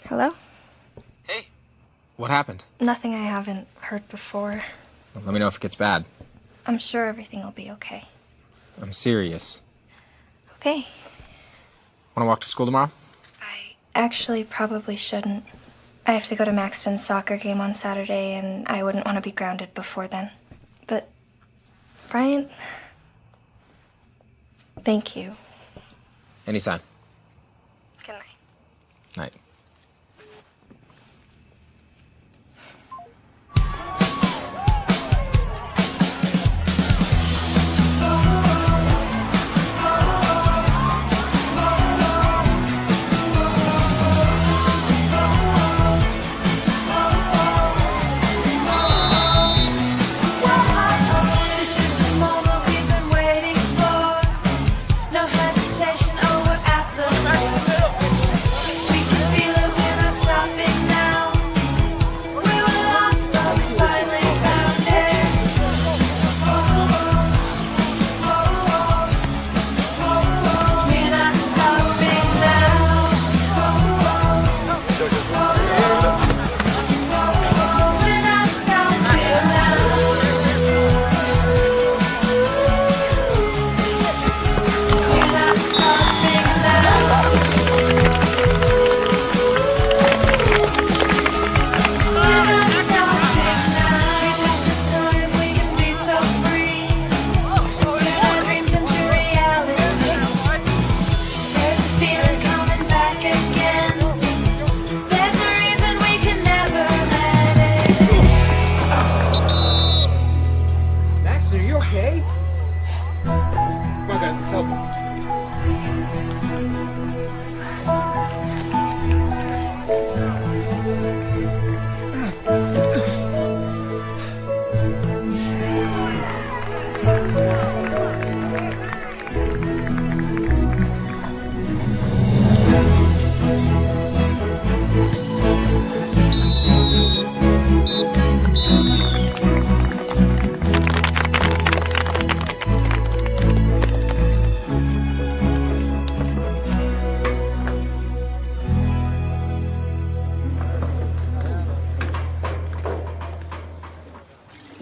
Hello? What happened? Nothing I haven't heard before. Well, let me know if it gets bad. I'm sure everything will be okay. I'm serious. Okay. Want to walk to school tomorrow? Actually, probably shouldn't. I have to go to Maxton's soccer game on Saturday, and I wouldn't want to be grounded before then. But, Brian, thank you. Anytime. Good night. Night.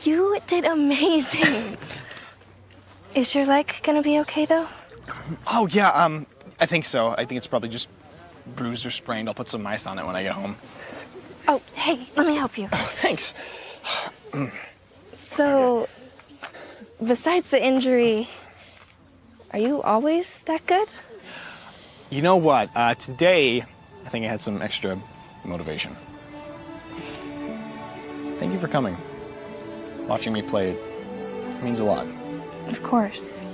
You did amazing. Is your leg gonna be okay, though? Oh, yeah, I think so. I think it's probably just bruised or sprained. I'll put some ice on it when I get home. Oh, hey, let me help you. Oh, thanks. So, besides the injury, are you always that good? You know what? Today, I think I had some extra motivation. Thank you for coming. Watching me play, it means a lot. Of course.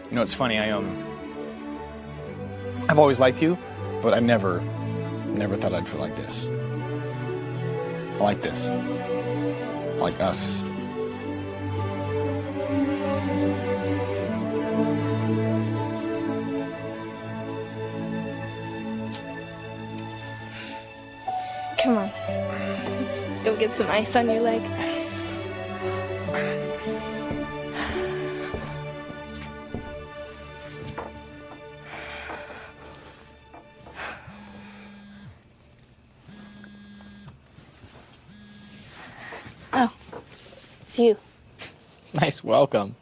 You know, it's funny, I've always liked you, but I never thought I'd feel like this. I like this. I like us. Come on. Let's go get some ice on your leg. Oh, it's you. Nice welcome.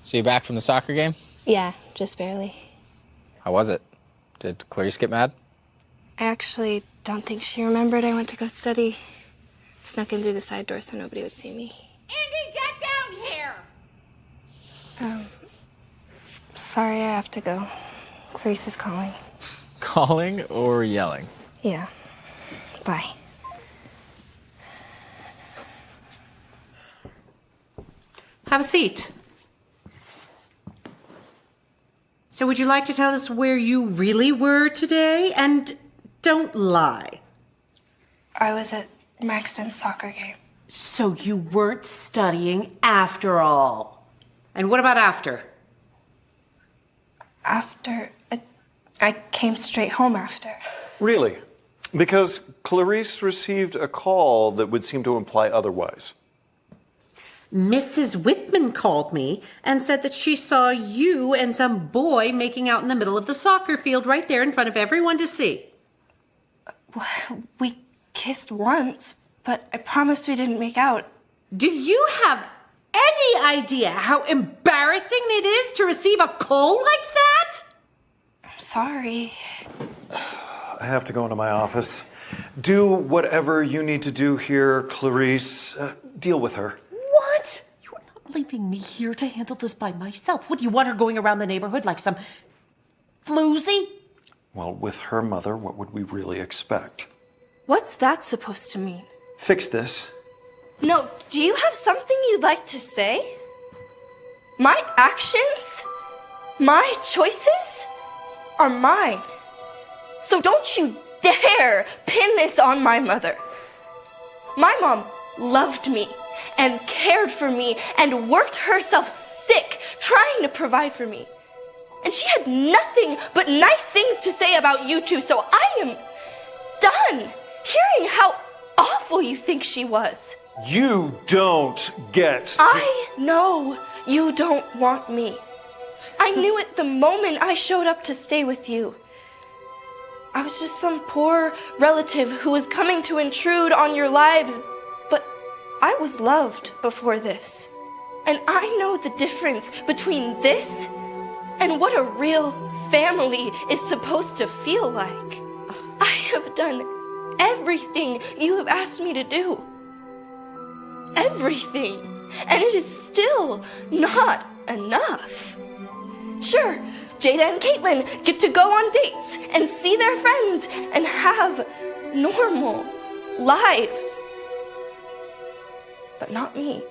So you back from the soccer game? Yeah, just barely. How was it? Did Clarice get mad? I actually don't think she remembered I went to go study. Snuck in through the side door so nobody would see me. Andy, get down here! Sorry, I have to go. Clarice is calling. Calling or yelling? Yeah. Bye. Have a seat. So would you like to tell us where you really were today? And don't lie. I was at Maxton's soccer game. So you weren't studying after all. And what about after? After... I came straight home after. Really? Because Clarice received a call that would seem to imply otherwise. Mrs. Whitman called me and said that she saw you and some boy making out in the middle of the soccer field right there in front of everyone to see. We kissed once, but I promised we didn't make out. Do you have any idea how embarrassing it is to receive a call like that? I'm sorry. I have to go into my office. Do whatever you need to do here, Clarice. Deal with her. What? You're not leaving me here to handle this by myself. What, do you want her going around the neighborhood like some floozy? Well, with her mother, what would we really expect? What's that supposed to mean? Fix this. No, do you have something you'd like to say? My actions, my choices are mine. So don't you dare pin this on my mother. My mom loved me and cared for me and worked herself sick trying to provide for me. And she had nothing but nice things to say about you two, so I am done hearing how awful you think she was. You don't get I know you don't want me. I knew it the moment I showed up to stay with you. I was just some poor relative who was coming to intrude on your lives, but I was loved before this. And I know the difference between this and what a real family is supposed to feel like. I have done everything you have asked me to do. Everything. And it is still not enough. Sure, Jada and Caitlin get to go on dates and see their friends and have normal lives. But not me.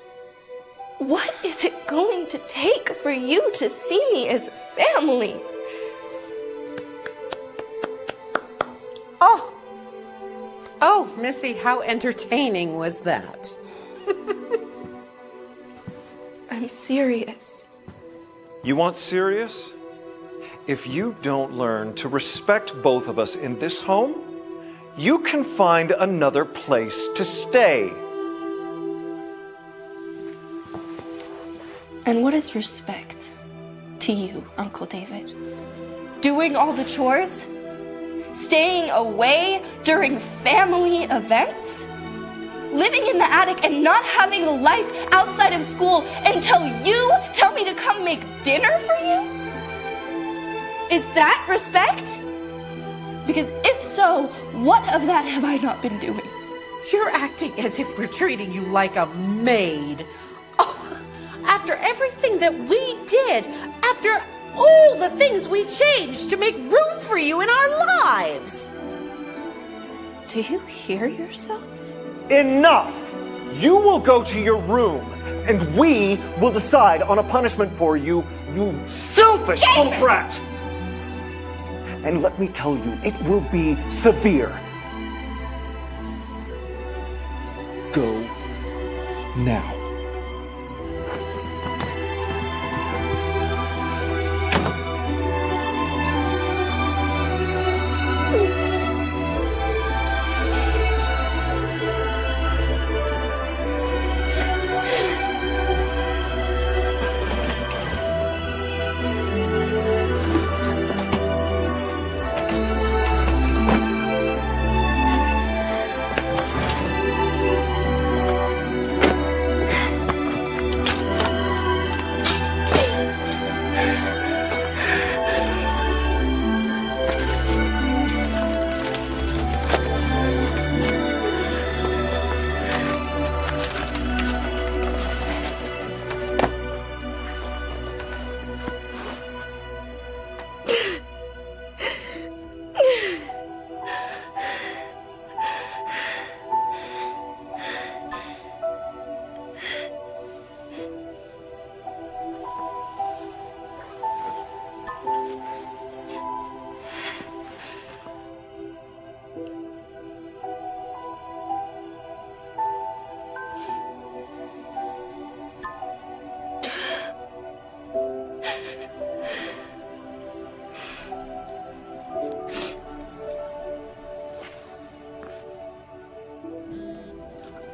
What is it going to take for you to see me as family? Oh, Missy, how entertaining was that? I'm serious. You want serious? If you don't learn to respect both of us in this home, you can find another place to stay. And what is respect to you, Uncle David? Doing all the chores? Staying away during family events? Living in the attic and not having a life outside of school until you tell me to come make dinner for you? Is that respect? Because if so, what of that have I not been doing? You're acting as if we're treating you like a maid. Oh, After everything that we did, after all the things we changed to make room for you in our lives. Do you hear yourself? Enough! You will go to your room, and we will decide on a punishment for you, you selfish little brat! And let me tell you, it will be severe. Go now.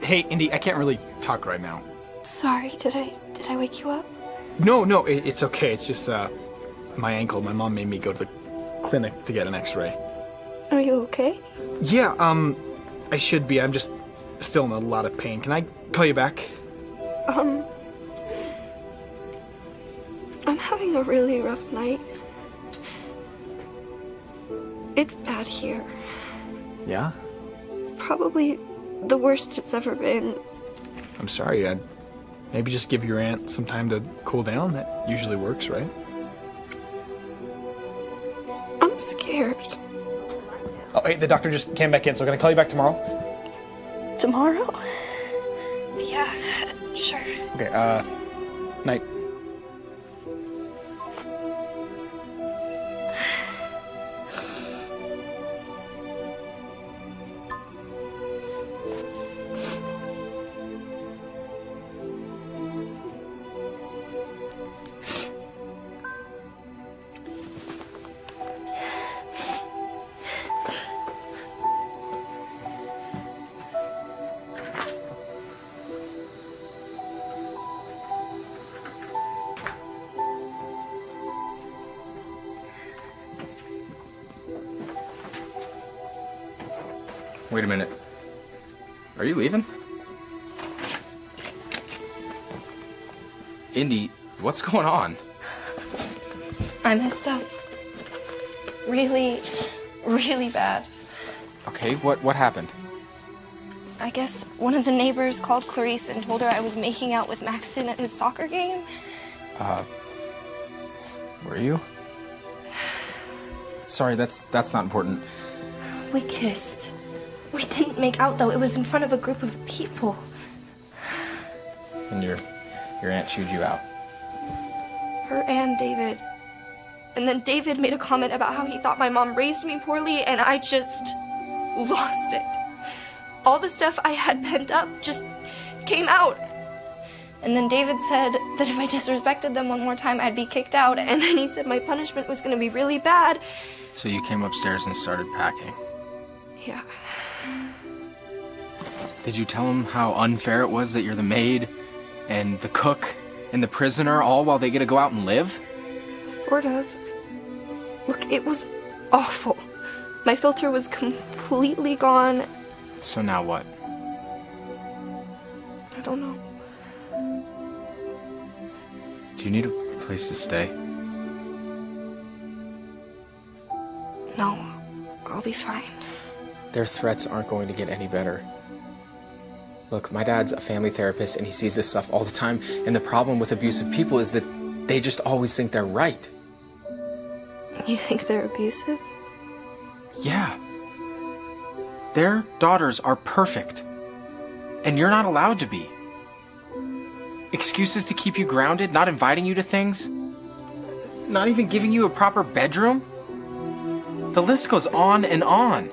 Hey, Indy, I can't really talk right now. Sorry, did I wake you up? No, it's okay. It's just, my ankle. My mom made me go to the clinic to get an x-ray. Are you okay? Yeah, I should be. I'm just still in a lot of pain. Can I call you back? I'm having a really rough night. It's bad here. Yeah? It's probably the worst it's ever been. I'm sorry. I'd maybe just give your aunt some time to cool down. That usually works, right? I'm scared. Oh, hey, the doctor just came back in, so can I call you back tomorrow? Tomorrow? Yeah, sure. Okay, night. Wait a minute. Are you leaving? Indy, what's going on? I messed up. Really, really bad. Okay, what happened? I guess one of the neighbors called Clarice and told her I was making out with Maxton at his soccer game. Were you? Sorry, that's not important. We kissed. We didn't make out, though. It was in front of a group of people. And your aunt chewed you out. Her and David. And then David made a comment about how he thought my mom raised me poorly, and I just lost it. All the stuff I had pent up just came out. And then David said that if I disrespected them one more time, I'd be kicked out. And then he said my punishment was going to be really bad. So you came upstairs and started packing. Yeah. Did you tell him how unfair it was that you're the maid and the cook and the prisoner all while they get to go out and live? Sort of. Look, it was awful. My filter was completely gone. So now what? I don't know. Do you need a place to stay? No, I'll be fine. Their threats aren't going to get any better. Look, my dad's a family therapist and he sees this stuff all the time. And the problem with abusive people is that they just always think they're right. You think they're abusive? Yeah. Their daughters are perfect. And you're not allowed to be. Excuses to keep you grounded, not inviting you to things, not even giving you a proper bedroom. The list goes on and on.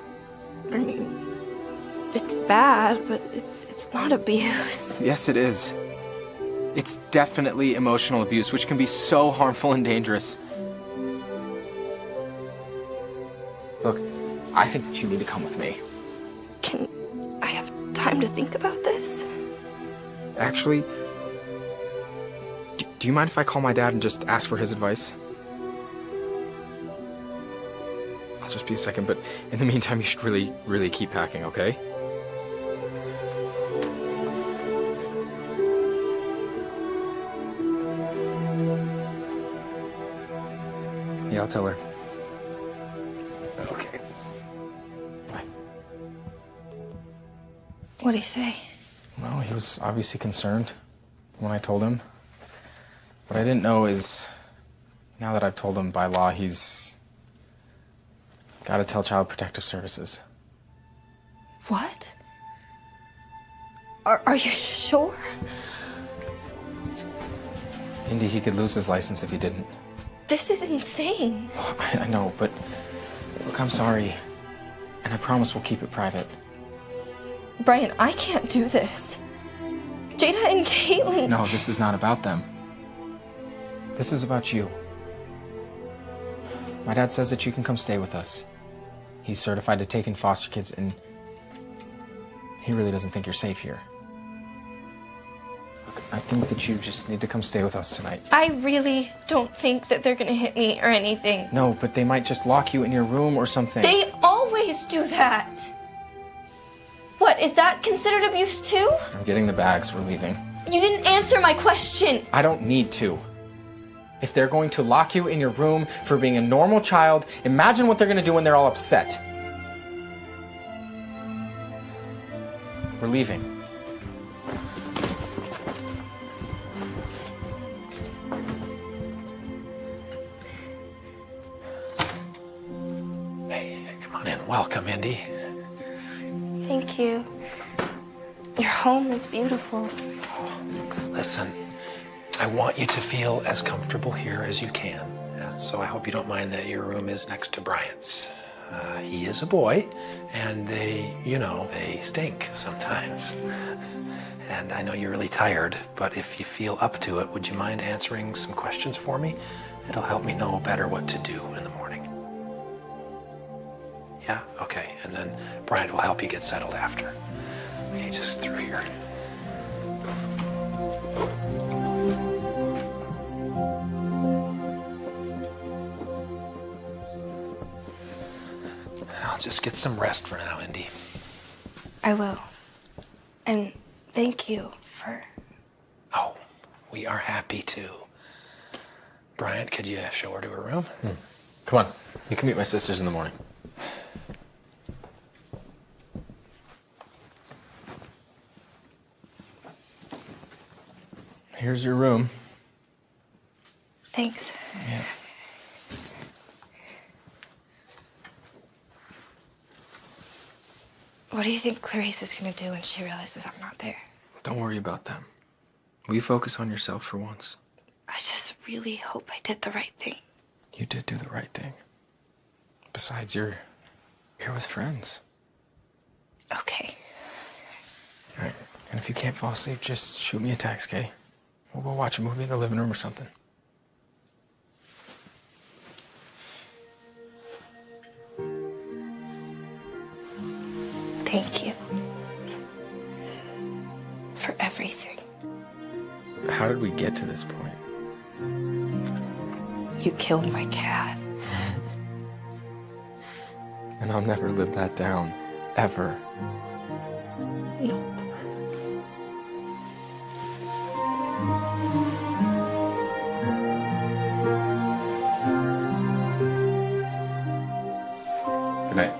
I mean, it's bad, but it's not abuse. Yes, it is. It's definitely emotional abuse, which can be so harmful and dangerous. Look, I think that you need to come with me. Can I have time to think about this? Actually, do you mind if I call my dad and just ask for his advice? I'll just be a second, but in the meantime, you should really, really keep packing, okay? Yeah, I'll tell her. Okay. Bye. What'd he say? Well, he was obviously concerned when I told him. What I didn't know is, now that I've told him by law, he's got to tell Child Protective Services. What? Are you sure? Indy, he could lose his license if he didn't. This is insane. I know, but look, I'm sorry. And I promise we'll keep it private. Brian, I can't do this. Jada and Caitlin. No, this is not about them. This is about you. My dad says that you can come stay with us. He's certified to take in foster kids, and he really doesn't think you're safe here. Look, I think that you just need to come stay with us tonight. I really don't think that they're gonna hit me or anything. No, but they might just lock you in your room or something. They always do that. What, is that considered abuse too? I'm getting the bags. We're leaving. You didn't answer my question. I don't need to. If they're going to lock you in your room for being a normal child, imagine what they're going to do when they're all upset. We're leaving. Hey, come on in. Welcome, Indy. Thank you. Your home is beautiful. Listen, I want you to feel as comfortable here as you can. So I hope you don't mind that your room is next to Bryant's. He is a boy, and they stink sometimes. And I know you're really tired, but if you feel up to it, would you mind answering some questions for me? It'll help me know better what to do in the morning. Yeah? Okay. And then Bryant will help you get settled after. Okay, just through here. I'll just get some rest for now, Indy. I will. And thank you for... Oh, we are happy to. Bryant, could you show her to her room? Come on. You can meet my sisters in the morning. Here's your room. Thanks. Yeah. What do you think Clarice is gonna do when she realizes I'm not there? Don't worry about them. Will you focus on yourself for once? I just really hope I did the right thing. You did do the right thing. Besides, you're here with friends. Okay. All right. And if you can't fall asleep, just shoot me a text, okay? We'll go watch a movie in the living room or something. Thank you. For everything. How did we get to this point? You killed my cat. And I'll never live that down. Ever. No. Good night.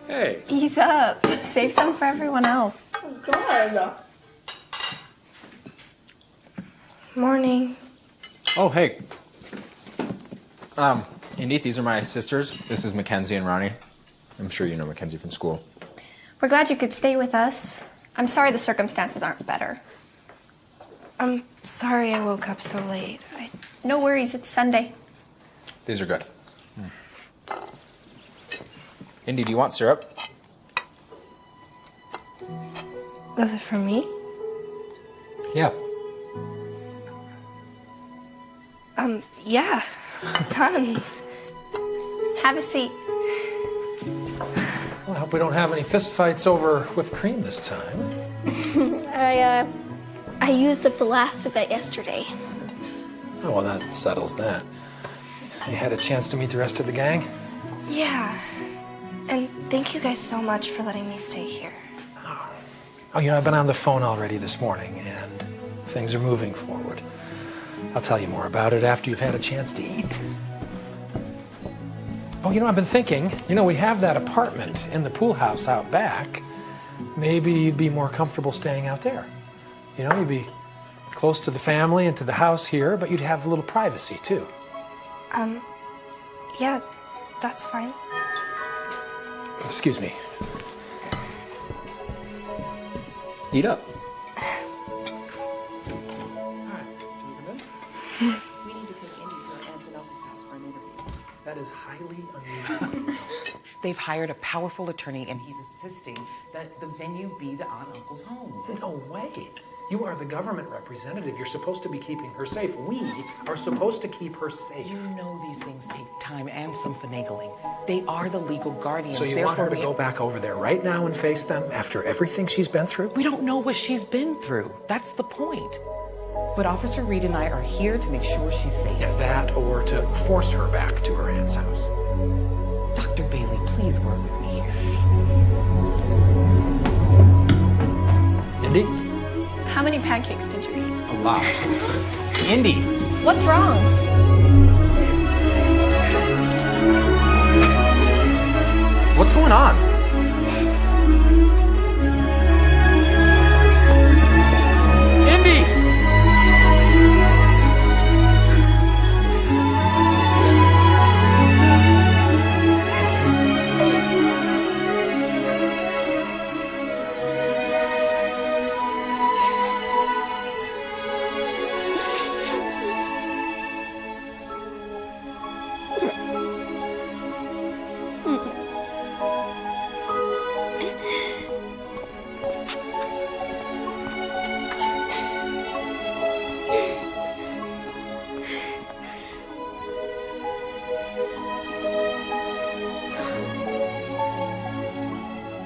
Hey. Ease up. Save some for everyone else. Morning. Oh, hey. Indy, these are my sisters. This is Mackenzie and Ronnie. I'm sure you know Mackenzie from school. We're glad you could stay with us. I'm sorry the circumstances aren't better. I'm sorry I woke up so late. No worries, it's Sunday. These are good. Indy, do you want syrup? Those are for me? Yeah. Yeah. Tons. Have a seat. Well, I hope we don't have any fistfights over whipped cream this time. I used up the last of it yesterday. Oh, well, that settles that. So you had a chance to meet the rest of the gang? Yeah. And thank you guys so much for letting me stay here. Oh, you know, I've been on the phone already this morning, and things are moving forward. I'll tell you more about it after you've had a chance to eat. Oh, you know, I've been thinking, we have that apartment in the pool house out back. Maybe you'd be more comfortable staying out there. You'd be close to the family and to the house here, but you'd have a little privacy, too. Yeah, that's fine. Excuse me. Eat up. We need to take Indy to our aunt and uncle's house for an interview. That is highly unusual. They've hired a powerful attorney, and he's insisting that the venue be the aunt and uncle's home. No way. You are the government representative. You're supposed to be keeping her safe. We are supposed to keep her safe. You know these things take time and some finagling. They are the legal guardians. So you want her to go back over there right now and face them after everything she's been through? We don't know what she's been through. That's the point. But Officer Reed and I are here to make sure she's safe. Yeah, that or to force her back to her aunt's house. Dr. Bailey, please work with me here. Indy? How many pancakes did you eat? A lot. Indy! What's wrong? What's going on? Indy!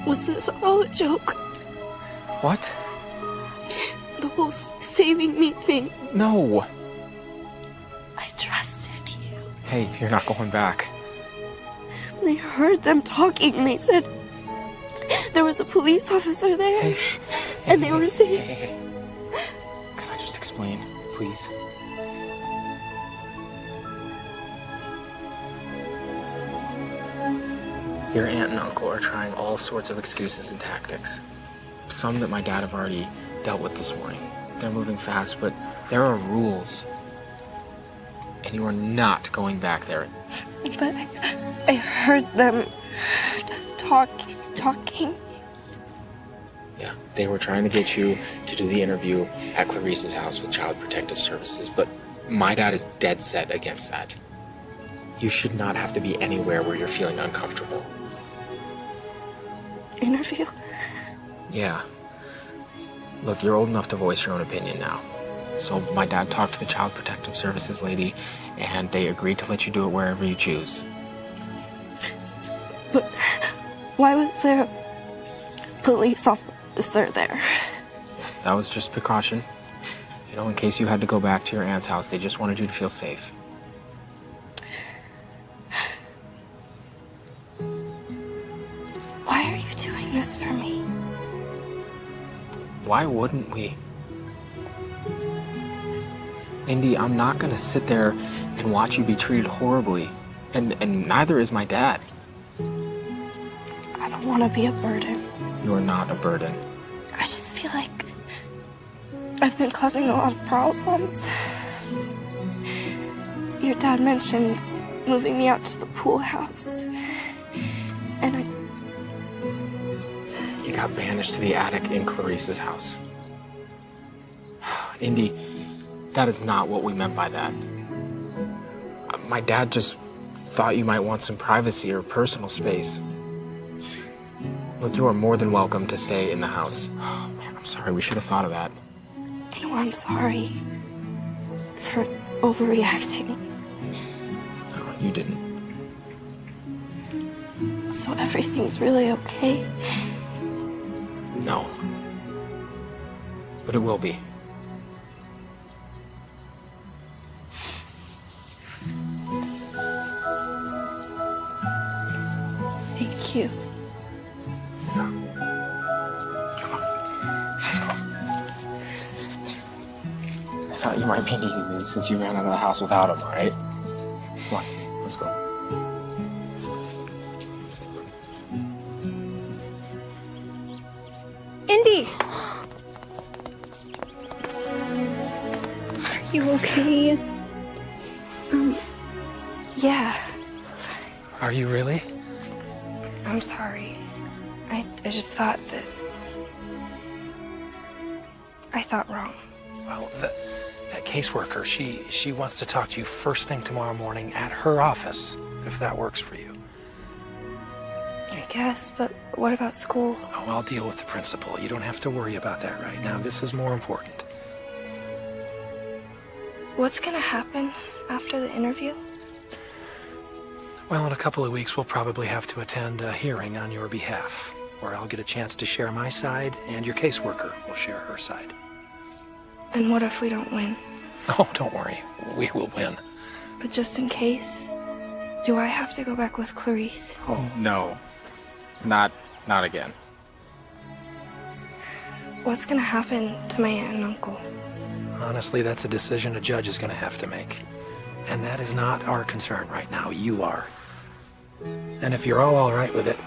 Was this all a joke? What? The whole saving me thing. No. I trusted you. Hey, you're not going back. I heard them talking and they said there was a police officer there. And they were saying... Hey. Can I just explain, please? Your aunt and uncle are trying all sorts of excuses and tactics. Some that my dad have already dealt with this morning. They're moving fast, but there are rules. And you are not going back there. But I heard them talking. Yeah, they were trying to get you to do the interview at Clarice's house with Child Protective Services, but my dad is dead set against that. You should not have to be anywhere where you're feeling uncomfortable. Interview? Yeah. Look, you're old enough to voice your own opinion now. So my dad talked to the Child Protective Services lady, and they agreed to let you do it wherever you choose. But why was there a police officer there? That was just precaution. You know, in case you had to go back to your aunt's house, they just wanted you to feel safe. Why are you doing this for me? Why wouldn't we? Indy, I'm not gonna sit there and watch you be treated horribly. And neither is my dad. I don't want to be a burden. You are not a burden. I just feel like I've been causing a lot of problems. Your dad mentioned moving me out to the pool house. And You got banished to the attic in Clarice's house. Indy, that is not what we meant by that. My dad just thought you might want some privacy or personal space. Look, you are more than welcome to stay in the house. Oh, man, I'm sorry. We should have thought of that. No, I'm sorry for overreacting. No, you didn't. So everything's really okay? No. But it will be. Thank you. I thought you might be needing these since you ran out of the house without them, all right? Come on, let's go. Indy! Are you okay? Yeah. Are you really? I'm sorry. I just thought that... I thought wrong. Well, that caseworker, she wants to talk to you first thing tomorrow morning at her office, if that works for you. I guess, but what about school? Oh, I'll deal with the principal. You don't have to worry about that right now. This is more important. What's gonna happen after the interview? Well, in a couple of weeks, we'll probably have to attend a hearing on your behalf, where I'll get a chance to share my side, and your caseworker will share her side. And what if we don't win? Oh, don't worry. We will win. But just in case, do I have to go back with Clarice? Oh, no. Not again. What's gonna happen to my aunt and uncle? Honestly, that's a decision a judge is going to have to make. And that is not our concern right now. You are. And if you're all right with it,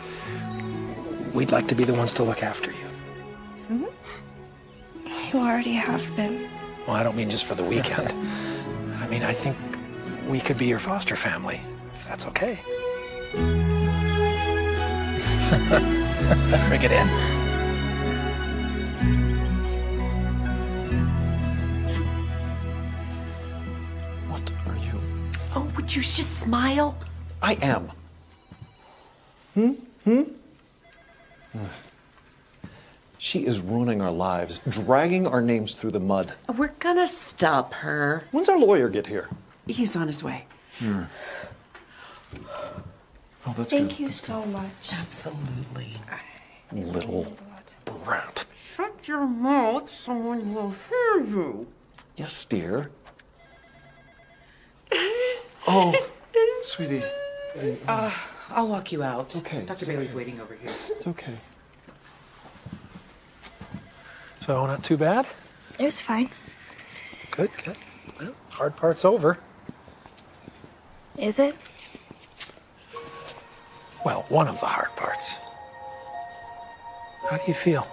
we'd like to be the ones to look after you. You already have been. Well, I don't mean just for the weekend. I mean, I think we could be your foster family, if that's okay. Bring it in. What are you? Oh, would you just smile? I am. She is ruining our lives, dragging our names through the mud. We're gonna stop her. When's our lawyer get here? He's on his way. Oh, that's Thank good. you so much. Absolutely. Little brat. Shut your mouth, someone will hear you. Yes, dear. Oh, sweetie. I'll walk you out. Okay. Dr. Bailey's waiting over here. It's okay. So, not too bad? It was fine. Good, good. Well, hard part's over. Is it? Well, one of the hard parts. How do you feel?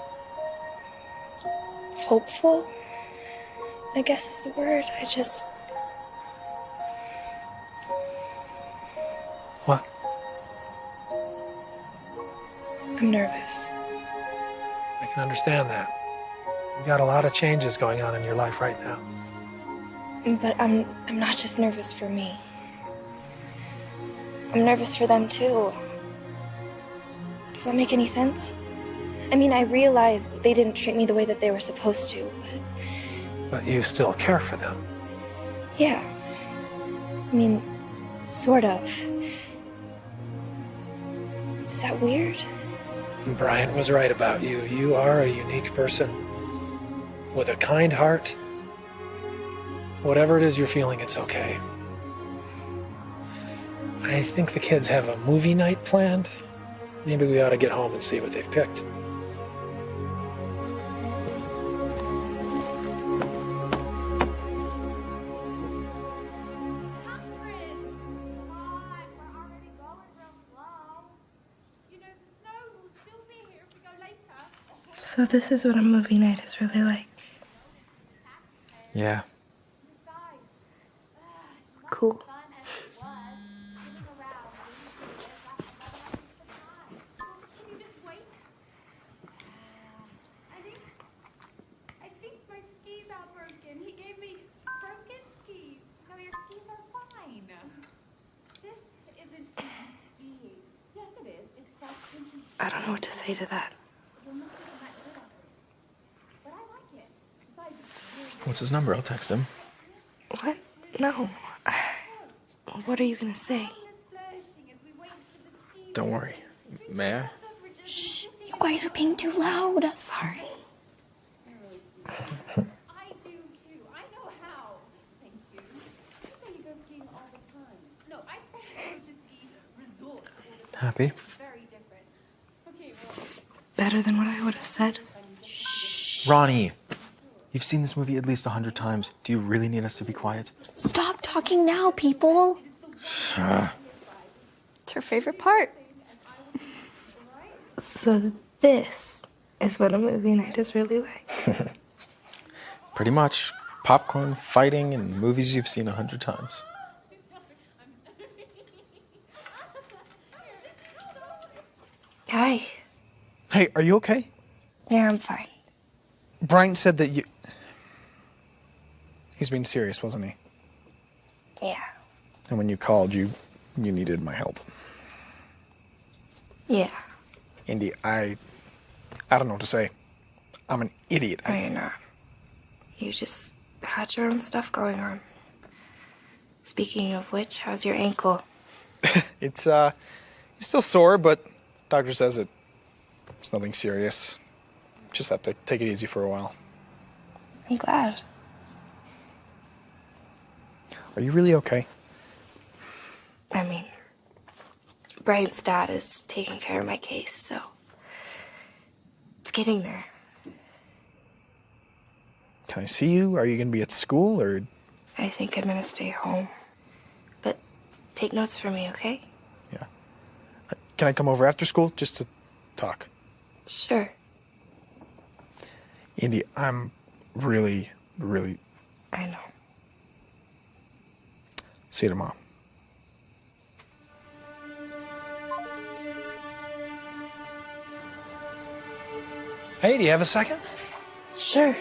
Hopeful? I guess is the word. What? I'm nervous. I can understand that. You got a lot of changes going on in your life right now. But I'm not just nervous for me. I'm nervous for them too. Does that make any sense? I mean, I realize that they didn't treat me the way that they were supposed to, but But you still care for them. yeah. I mean, sort of. Is that weird? Bryant was right about you. You are a unique person with a kind heart. Whatever it is you're feeling, it's okay. I think the kids have a movie night planned. Maybe we ought to get home and see what they've picked. So this is what a movie night is really like. Yeah. Cool. I think my skis are broken. He gave me broken skis. No, your skis are fine. This isn't even skiing. Yes, it is. It's cross country. I don't know what to say to that. You're not even that good at it. But I like it. Besides, it's really What's his number? I'll text him. What? No. What are you gonna say? Don't worry. May I? Shh. You guys are being too loud. Sorry. I do too. I know how. Thank you. You say you go skiing all the time. No, I say I go to ski resorts all the time. Happy? It's very different. Okay, well, It's better than what I would have said. Ronnie! You've seen this movie at least 100 times. Do you really need us to be quiet? Stop talking now, people. It's her favorite part. So this is what a movie night is really like. Pretty much. Popcorn, fighting, and movies you've seen 100 times. Hi. Hey, are you okay? Yeah, I'm fine. Bryant said that you... He's being serious, wasn't he? Yeah. And when you called, you needed my help. Yeah. Indy, I don't know what to say. I'm an idiot. No, you're not. You just had your own stuff going on. Speaking of which, how's your ankle? It's still sore, but doctor says it's nothing serious. Just have to take it easy for a while. I'm glad. Are you really okay? I mean, Bryant's dad is taking care of my case, so it's getting there. Can I see you? Are you going to be at school, or... I think I'm gonna stay home. But take notes for me, okay? Yeah. Can I come over after school just to talk? Sure. Indy, I'm really... I know. See you tomorrow. Hey, do you have a second? Sure.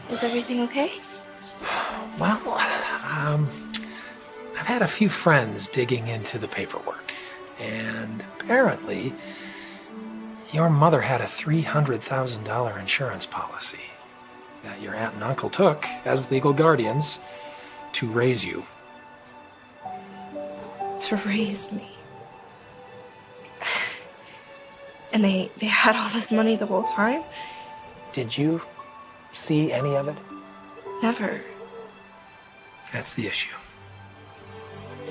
Is everything okay? Well, I've had a few friends digging into the paperwork, and apparently your mother had a $300,000 insurance policy that your aunt and uncle took as legal guardians to raise you. To raise me. And they had all this money the whole time? Did you see any of it? Never. That's the issue.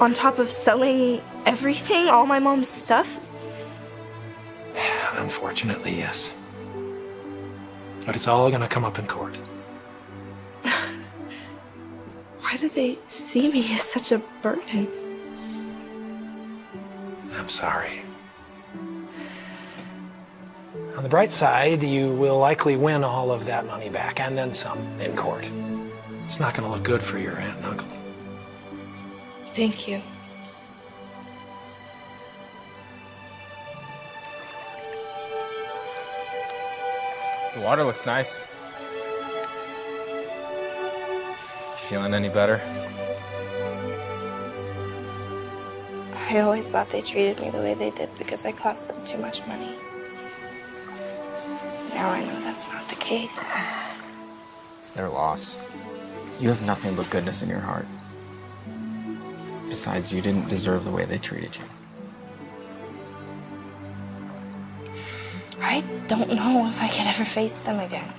On top of selling everything, all my mom's stuff? Unfortunately, yes. But it's all gonna come up in court. Why do they see me as such a burden? I'm sorry. On the bright side, you will likely win all of that money back, and then some, in court. It's not gonna look good for your aunt and uncle. Thank you. The water looks nice. Feeling any better? I always thought they treated me the way they did because I cost them too much money. Now I know that's not the case. It's their loss. You have nothing but goodness in your heart. Besides, you didn't deserve the way they treated you. I don't know if I could ever face them again.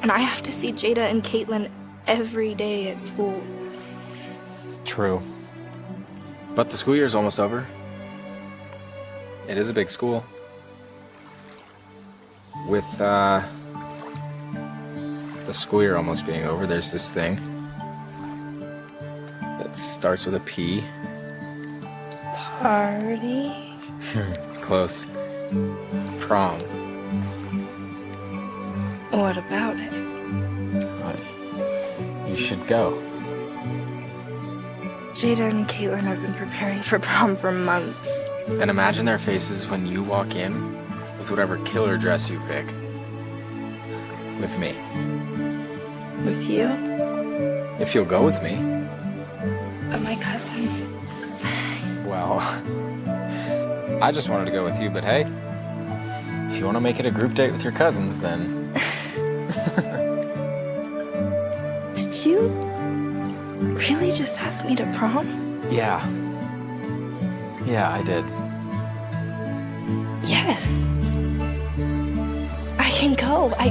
And I have to see Jada and Caitlin every day at school. True. But the school year's almost over. It is a big school. With, the school year almost being over, there's this thing that starts with a P. Party? Close. Prom. What about it? You should go. Jada and Caitlin have been preparing for prom for months. And imagine their faces when you walk in with whatever killer dress you pick. With me. With you? If you'll go with me. But my cousins. Well, I just wanted to go with you, but hey, if you want to make it a group date with your cousins, then... Did you really just ask me to prom? Yeah. Yeah, I did. Yes. I can go. I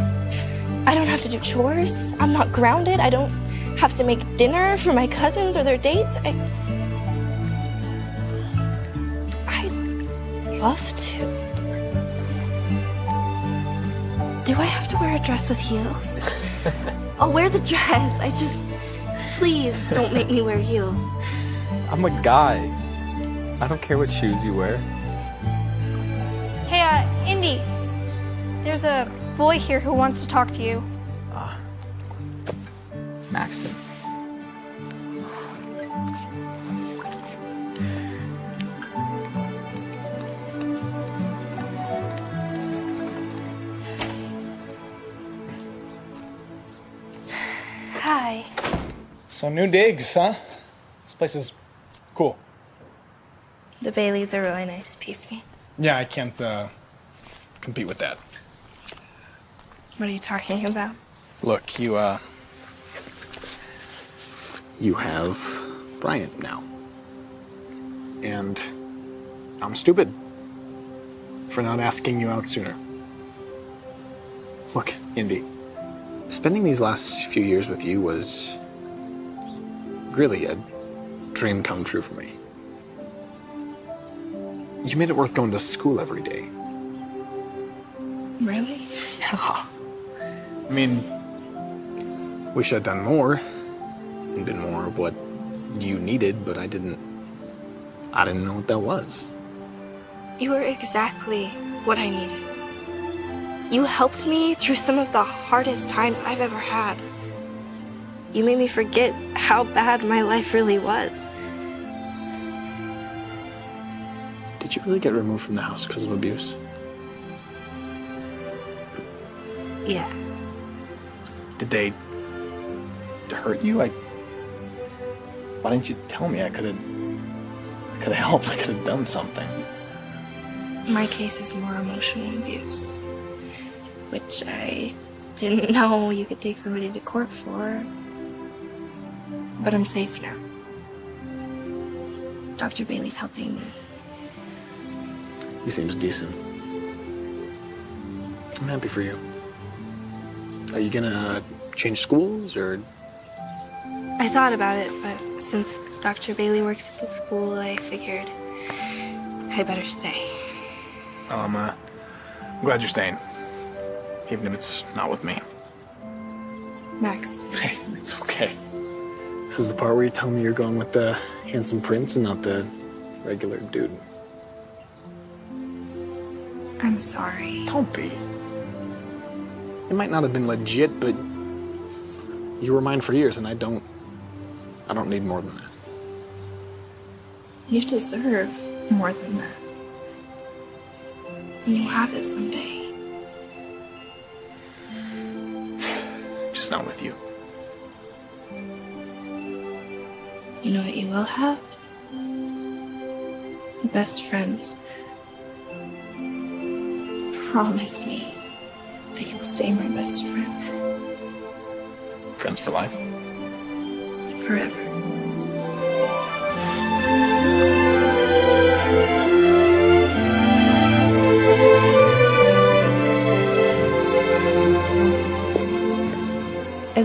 don't have to do chores. I'm not grounded. I don't have to make dinner for my cousins or their dates. I'd love to. Do I have to wear a dress with heels? I'll wear the dress. Please don't make me wear heels. I'm a guy. I don't care what shoes you wear. Hey, Indy. There's a boy here who wants to talk to you. Maxton. Hi. So new digs, huh? This place is cool. The Baileys are really nice people. Yeah, I can't compete with that. What are you talking about? Look, you have Bryant now. And I'm stupid for not asking you out sooner. Look, Indy, spending these last few years with you was really a dream come true for me. You made it worth going to school every day. Really? Yeah. I mean, wish I'd done more and been more of what you needed, but I didn't know what that was. You were exactly what I needed. You helped me through some of the hardest times I've ever had. You made me forget how bad my life really was. Did you really get removed from the house because of abuse? Yeah. Did they hurt you? Why didn't you tell me? I could have helped. I could have done something. My case is more emotional abuse, which I didn't know you could take somebody to court for. But I'm safe now. Dr. Bailey's helping me. He seems decent. I'm happy for you. Are you gonna change schools, or? I thought about it, but since Dr. Bailey works at the school, I figured I better stay. Well, I'm glad you're staying, even if it's not with me. Max. Hey, it's okay. This is the part where you tell me you're going with the handsome prince and not the regular dude. I'm sorry. Don't be. It might not have been legit, but you were mine for years, and I don't need more than that. You deserve more than that. And you'll have it someday. Just not with you. You know what you will have? A best friend. Promise me that you'll stay my best friend. Friends for life. Forever.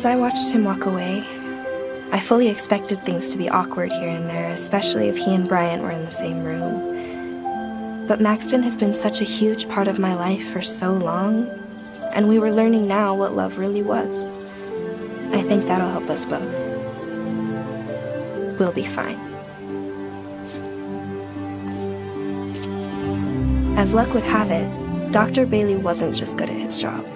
As I watched him walk away, I fully expected things to be awkward here and there, especially if he and Bryant were in the same room. But Maxton has been such a huge part of my life for so long, and we were learning now what love really was. I think that'll help us both. We'll be fine. As luck would have it, Dr. Bailey wasn't just good at his job.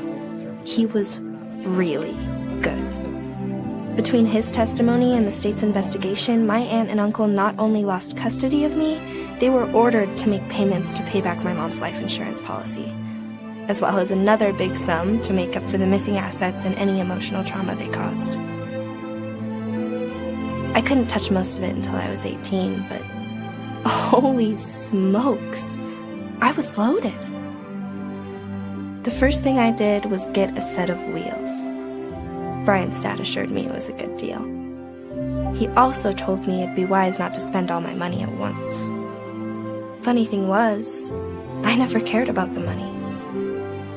He was really good. Between his testimony and the state's investigation, my aunt and uncle not only lost custody of me, they were ordered to make payments to pay back my mom's life insurance policy, as well as another big sum to make up for the missing assets and any emotional trauma they caused. I couldn't touch most of it until I was 18, but holy smokes, I was loaded. The first thing I did was get a set of wheels. Bryant's dad assured me it was a good deal. He also told me it'd be wise not to spend all my money at once. Funny thing was, I never cared about the money.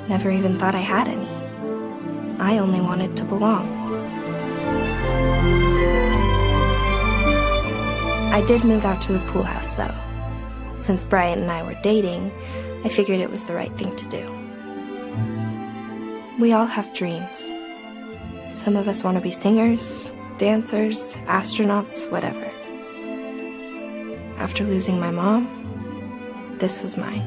Never even thought I had any. I only wanted to belong. I did move out to the pool house, though. Since Bryant and I were dating, I figured it was the right thing to do. We all have dreams. Some of us want to be singers, dancers, astronauts, whatever. After losing my mom, this was mine.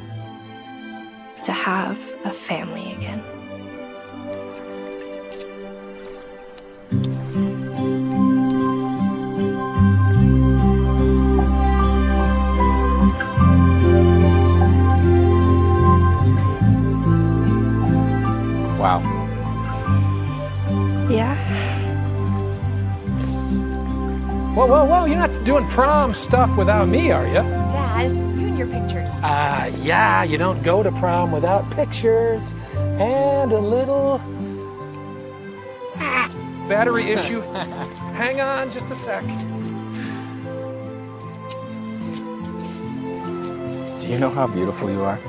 To have a family again. Wow. Yeah? Whoa, whoa, whoa, you're not doing prom stuff without me, are you? Dad, you and your pictures. Yeah, you don't go to prom without pictures and a little battery issue. Hang on just a sec. Do you know how beautiful you are?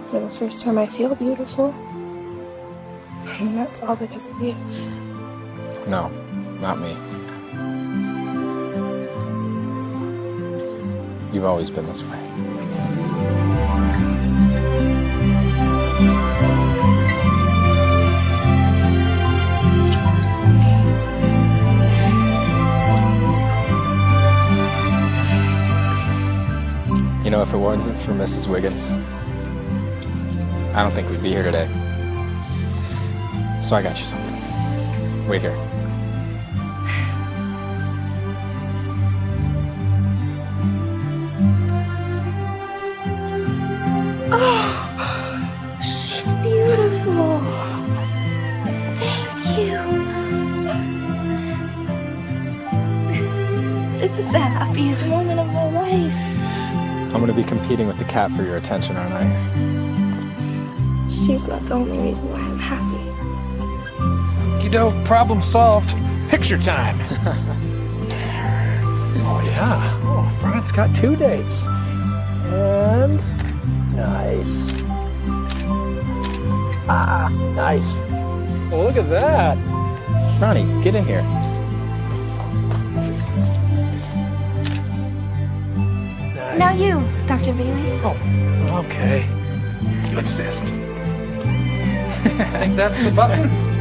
For the first time I feel beautiful. And that's all because of you. No, not me. You've always been this way. You know, if it wasn't for Mrs. Wiggins, I don't think we'd be here today. So I got you something. Wait here. Oh, she's beautiful. Thank you. This is the happiest moment of my life. I'm gonna be competing with the cat for your attention, aren't I? She's not the only reason why I'm happy. Problem solved. Picture time. Oh, yeah. Oh, Bryant's got 2 dates. And nice. Nice. Well, look at that. Ronnie, get in here. Nice. Now you, Dr. Bailey. Oh, okay. You insist. Think that's the button?